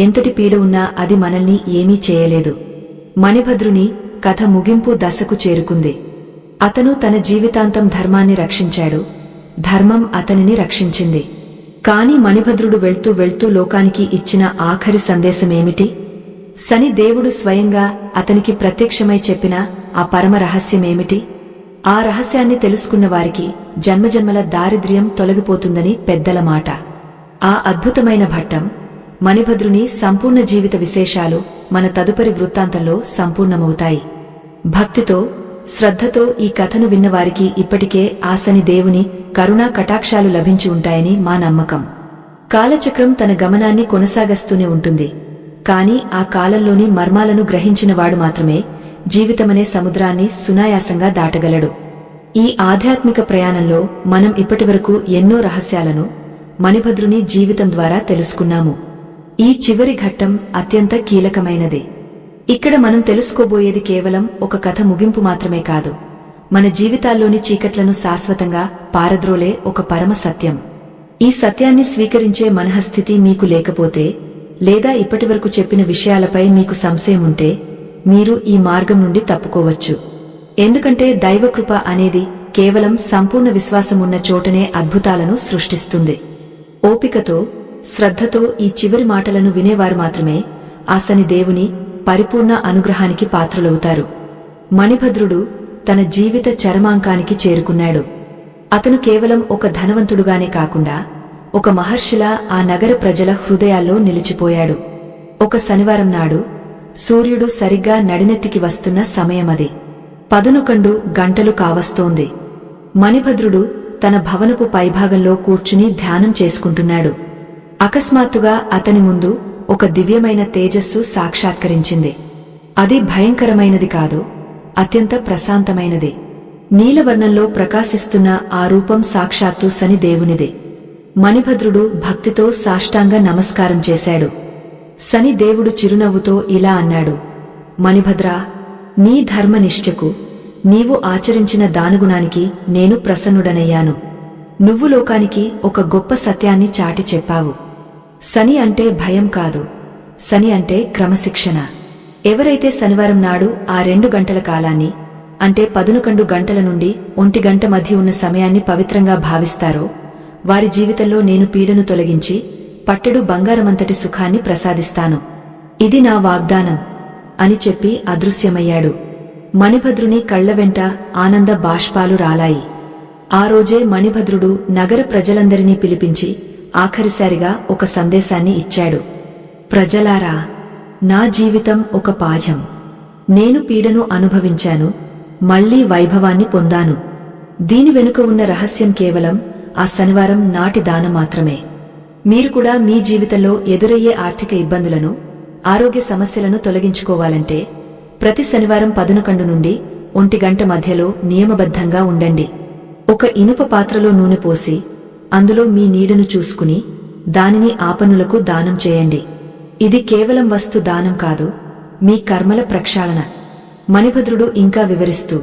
ఎంతటి పీడ ఉన్నా అది మనల్ని ఏమీ చేయలేదు. మణిభద్రుని కథ ముగింపు దశకు చేరుకుంది. అతను తన జీవితాంతం ధర్మాన్ని రక్షించాడు, ధర్మం అతనిని రక్షించింది. కాని మణిభద్రుడు వెళ్తూ వెళ్తూ లోకానికి ఇచ్చిన ఆఖరి సందేశమేమిటి? శని దేవుడు స్వయంగా అతనికి ప్రత్యక్షమై చెప్పిన ఆ పరమ రహస్యమేమిటి? ఆ రహస్యాన్ని తెలుసుకున్న వారికి జన్మజన్మల దారిద్ర్యం తొలగిపోతుందని పెద్దల మాట. ఆ అద్భుతమైన ఘట్టం, మణిభద్రుని సంపూర్ణ జీవిత విశేషాలు మన తదుపరి వృత్తాంతంలో సంపూర్ణమవుతాయి. భక్తితో, శ్రద్ధతో ఈ కథను విన్నవారికి ఇప్పటికే ఆ శని దేవుని కరుణా కటాక్షాలు లభించి ఉంటాయని మా నమ్మకం. కాలచక్రం తన గమనాన్ని కొనసాగస్తూనే ఉంటుంది. కాని ఆ కాలంలోని మర్మాలను గ్రహించినవాడు మాత్రమే జీవితమనే సముద్రాన్ని సునాయాసంగా దాటగలడు. ఈ ఆధ్యాత్మిక ప్రయాణంలో మనం ఇప్పటివరకు ఎన్నో రహస్యాలను మణిభద్రుని జీవితం ద్వారా తెలుసుకున్నాము. ఈ చివరి ఘట్టం అత్యంత కీలకమైనది. ఇక్కడ మనం తెలుసుకోబోయేది కేవలం ఒక కథ ముగింపు మాత్రమే కాదు, మన జీవితాల్లోని చీకట్లను శాశ్వతంగా పారద్రోలే ఒక పరమ సత్యం. ఈ సత్యాన్ని స్వీకరించే మనఃస్థితి మీకు లేకపోతే, లేదా ఇప్పటివరకు చెప్పిన విషయాలపై మీకు సంశయం ఉంటే, మీరు ఈ మార్గం నుండి తప్పుకోవచ్చు. ఎందుకంటే దైవకృప అనేది కేవలం సంపూర్ణ విశ్వాసమున్న చోటనే అద్భుతాలను సృష్టిస్తుంది. ఓపికతో, శ్రద్ధతో ఈ చివరి మాటలను వినేవారు మాత్రమే ఆ శని దేవుని పరిపూర్ణ అనుగ్రహానికి పాత్రులవుతారు. మణిభద్రుడు తన జీవిత చరమాంకానికి చేరుకున్నాడు. అతను కేవలం ఒక ధనవంతుడుగానే కాకుండా ఒక మహర్షిలా ఆ నగర ప్రజల హృదయాల్లో నిలిచిపోయాడు. ఒక శనివారం నాడు సూర్యుడు సరిగ్గా నడినెత్తికి వస్తున్న సమయమది. 11 గంటలు కావస్తోంది. మణిభద్రుడు తన భవనపు పైభాగంలో కూర్చుని ధ్యానం చేసుకుంటున్నాడు. అకస్మాత్తుగా అతని ముందు ఒక దివ్యమైన తేజస్సు సాక్షాత్కరించింది. అది భయంకరమైనది కాదు, అత్యంత ప్రశాంతమైనది. నీలవర్ణంలో ప్రకాశిస్తున్న ఆ రూపం సాక్షాత్తు శని దేవునిదే. మణిభద్రుడు భక్తితో సాష్టాంగ నమస్కారం చేశాడు. శని దేవుడు చిరునవ్వుతో ఇలా అన్నాడు, మణిభద్రా, నీ ధర్మనిష్ఠకు, నీవు ఆచరించిన దానగుణానికి నేను ప్రసన్నుడనయ్యాను. నువ్వు లోకానికి ఒక గొప్ప సత్యాన్ని చాటి చెప్పావు. శని అంటే భయం కాదు, శని అంటే క్రమశిక్షణ. ఎవరైతే శనివారం నాడు ఆ 2 గంటల కాలాన్ని, అంటే 11 గంటల నుండి 1 గంట మధ్య ఉన్న సమయాన్ని పవిత్రంగా భావిస్తారో, వారి జీవితంలో నేను పీడను తొలగించి పట్టెడు బంగారమంతటి సుఖాన్ని ప్రసాదిస్తాను. ఇది నా వాగ్దానం అని చెప్పి అదృశ్యమయ్యాడు. మణిభద్రుని కళ్లవెంట ఆనంద బాష్పాలు రాలాయి. ఆ రోజే మణిభద్రుడు నగర ప్రజలందరినీ పిలిపించి ఆఖరిసారిగా ఒక సందేశాన్ని ఇచ్చాడు. ప్రజలారా, నా జీవితం ఒక పాఠం. నేను పీడను అనుభవించాను, మళ్లీ వైభవాన్ని పొందాను. దీని వెనుక ఉన్న రహస్యం కేవలం ఆ శనివారం నాటి దానం మాత్రమే. మీరు కూడా మీ జీవితంలో ఎదురయ్యే ఆర్థిక ఇబ్బందులను, ఆరోగ్య సమస్యలను తొలగించుకోవాలంటే ప్రతి శనివారం 11 నుండి 1 గంట మధ్యలో నియమబద్ధంగా ఉండండి. ఒక ఇనుప పాత్రలో నూనె పోసి అందులో మీ నీడను చూసుకుని దానిని ఆపన్నులకు దానం చేయండి. ఇది కేవలం వస్తు దానం కాదు, మీ కర్మల ప్రక్షాళన. మణిభద్రుడు ఇంకా వివరిస్తూ,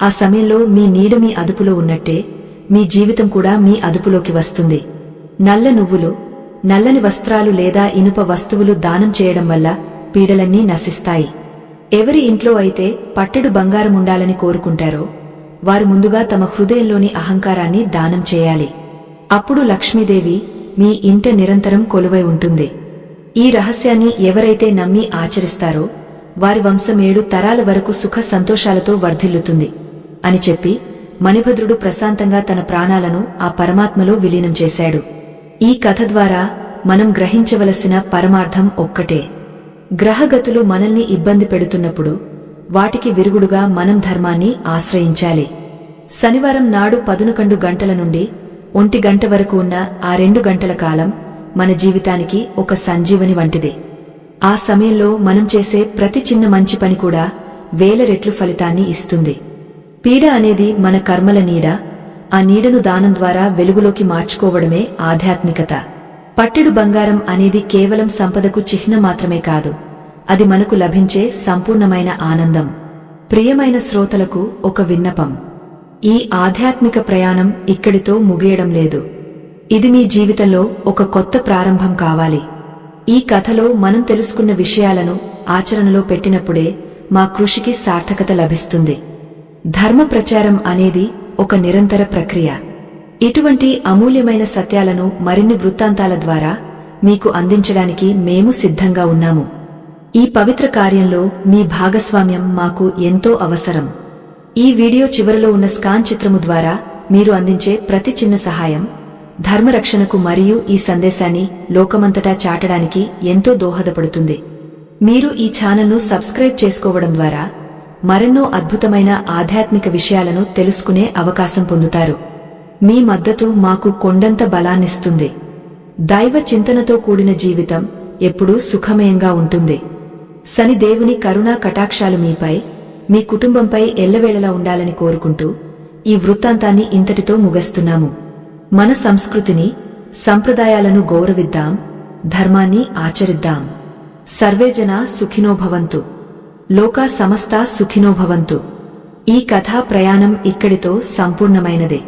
ఆ సమయంలో మీ నీడ మీ అదుపులో ఉన్నట్టే మీ జీవితం కూడా మీ అదుపులోకి వస్తుంది. నల్ల నువ్వులు, నల్లని వస్త్రాలు లేదా ఇనుప వస్తువులు దానం చేయడం వల్ల పీడలన్నీ నశిస్తాయి. ఎవరి ఇంట్లో అయితే పట్టెడు బంగారం ఉండాలని కోరుకుంటారో వారు ముందుగా తమ హృదయంలోని అహంకారాన్ని దానం చేయాలి. అప్పుడు లక్ష్మీదేవి మీ ఇంట నిరంతరం కొలువై ఉంటుంది. ఈ రహస్యాన్ని ఎవరైతే నమ్మి ఆచరిస్తారో వారి వంశం 7 తరాల వరకు సుఖ సంతోషాలతో వర్ధిల్లుతుంది అని చెప్పి మణిభద్రుడు ప్రశాంతంగా తన ప్రాణాలను ఆ పరమాత్మలో విలీనం చేశాడు. ఈ కథ ద్వారా మనం గ్రహించవలసిన పరమార్థం ఒక్కటే. గ్రహగతులు మనల్ని ఇబ్బంది పెడుతున్నప్పుడు వాటికి విరుగుడుగా మనం ధర్మాన్ని ఆశ్రయించాలి. శనివారం నాడు 11 గంటల నుండి 1 గంట వరకు ఉన్న ఆ 2 గంటల కాలం మన జీవితానికి ఒక సంజీవని వంటిది. ఆ సమయంలో మనం చేసే ప్రతి చిన్న మంచి పని కూడా వేల రెట్లు ఫలితాన్ని ఇస్తుంది. పీడ అనేది మన కర్మల నీడ. ఆ నీడను దానం ద్వారా వెలుగులోకి మార్చుకోవడమే ఆధ్యాత్మికత. పట్టెడు బంగారం అనేది కేవలం సంపదకు చిహ్నం మాత్రమే కాదు, అది మనకు లభించే సంపూర్ణమైన ఆనందం. ప్రియమైన శ్రోతలకు ఒక విన్నపం. ఈ ఆధ్యాత్మిక ప్రయాణం ఇక్కడితో ముగియడం లేదు. ఇది మీ జీవితంలో ఒక కొత్త ప్రారంభం కావాలి. ఈ కథలో మనం తెలుసుకున్న విషయాలను ఆచరణలో పెట్టినప్పుడే మా కృషికి సార్థకత లభిస్తుంది. ధర్మ ప్రచారం అనేది ఒక నిరంతర ప్రక్రియ. ఇటువంటి అమూల్యమైన సత్యాలను మరిన్ని వృత్తాంతాల ద్వారా మీకు అందించడానికి మేము సిద్ధంగా ఉన్నాము. ఈ పవిత్ర కార్యంలో మీ భాగస్వామ్యం మాకు ఎంతో అవసరం. ఈ వీడియో చివరలో ఉన్న స్కాన్ చిత్రము ద్వారా మీరు అందించే ప్రతి చిన్న సహాయం ధర్మరక్షణకు మరియు ఈ సందేశాన్ని లోకమంతటా చాటడానికి ఎంతో దోహదపడుతుంది. మీరు ఈ ఛానల్ను సబ్స్క్రైబ్ చేసుకోవడం ద్వారా మరెన్నో అద్భుతమైన ఆధ్యాత్మిక విషయాలను తెలుసుకునే అవకాశం పొందుతారు. మీ మద్దతు మాకు కొండంత బలాన్నిస్తుంది. దైవ చింతనతో కూడిన జీవితం ఎప్పుడూ సుఖమయంగా ఉంటుంది. శని దేవుని కరుణా కటాక్షాలు మీపై, మీ కుటుంబంపై ఎల్లవేళలా ఉండాలని కోరుకుంటూ ఈ వృత్తాంతాన్ని ఇంతటితో ముగిస్తున్నాము. మన సంస్కృతిని, సంప్రదాయాలను గౌరవిద్దాం, ధర్మాన్ని ఆచరిద్దాం. సర్వేజన సుఖినో భవంతు. లోకా సమస్తా సుఖినో భవంతు. ఈ కథా ప్రయాణం ఇక్కడితో సంపూర్ణమైనదే.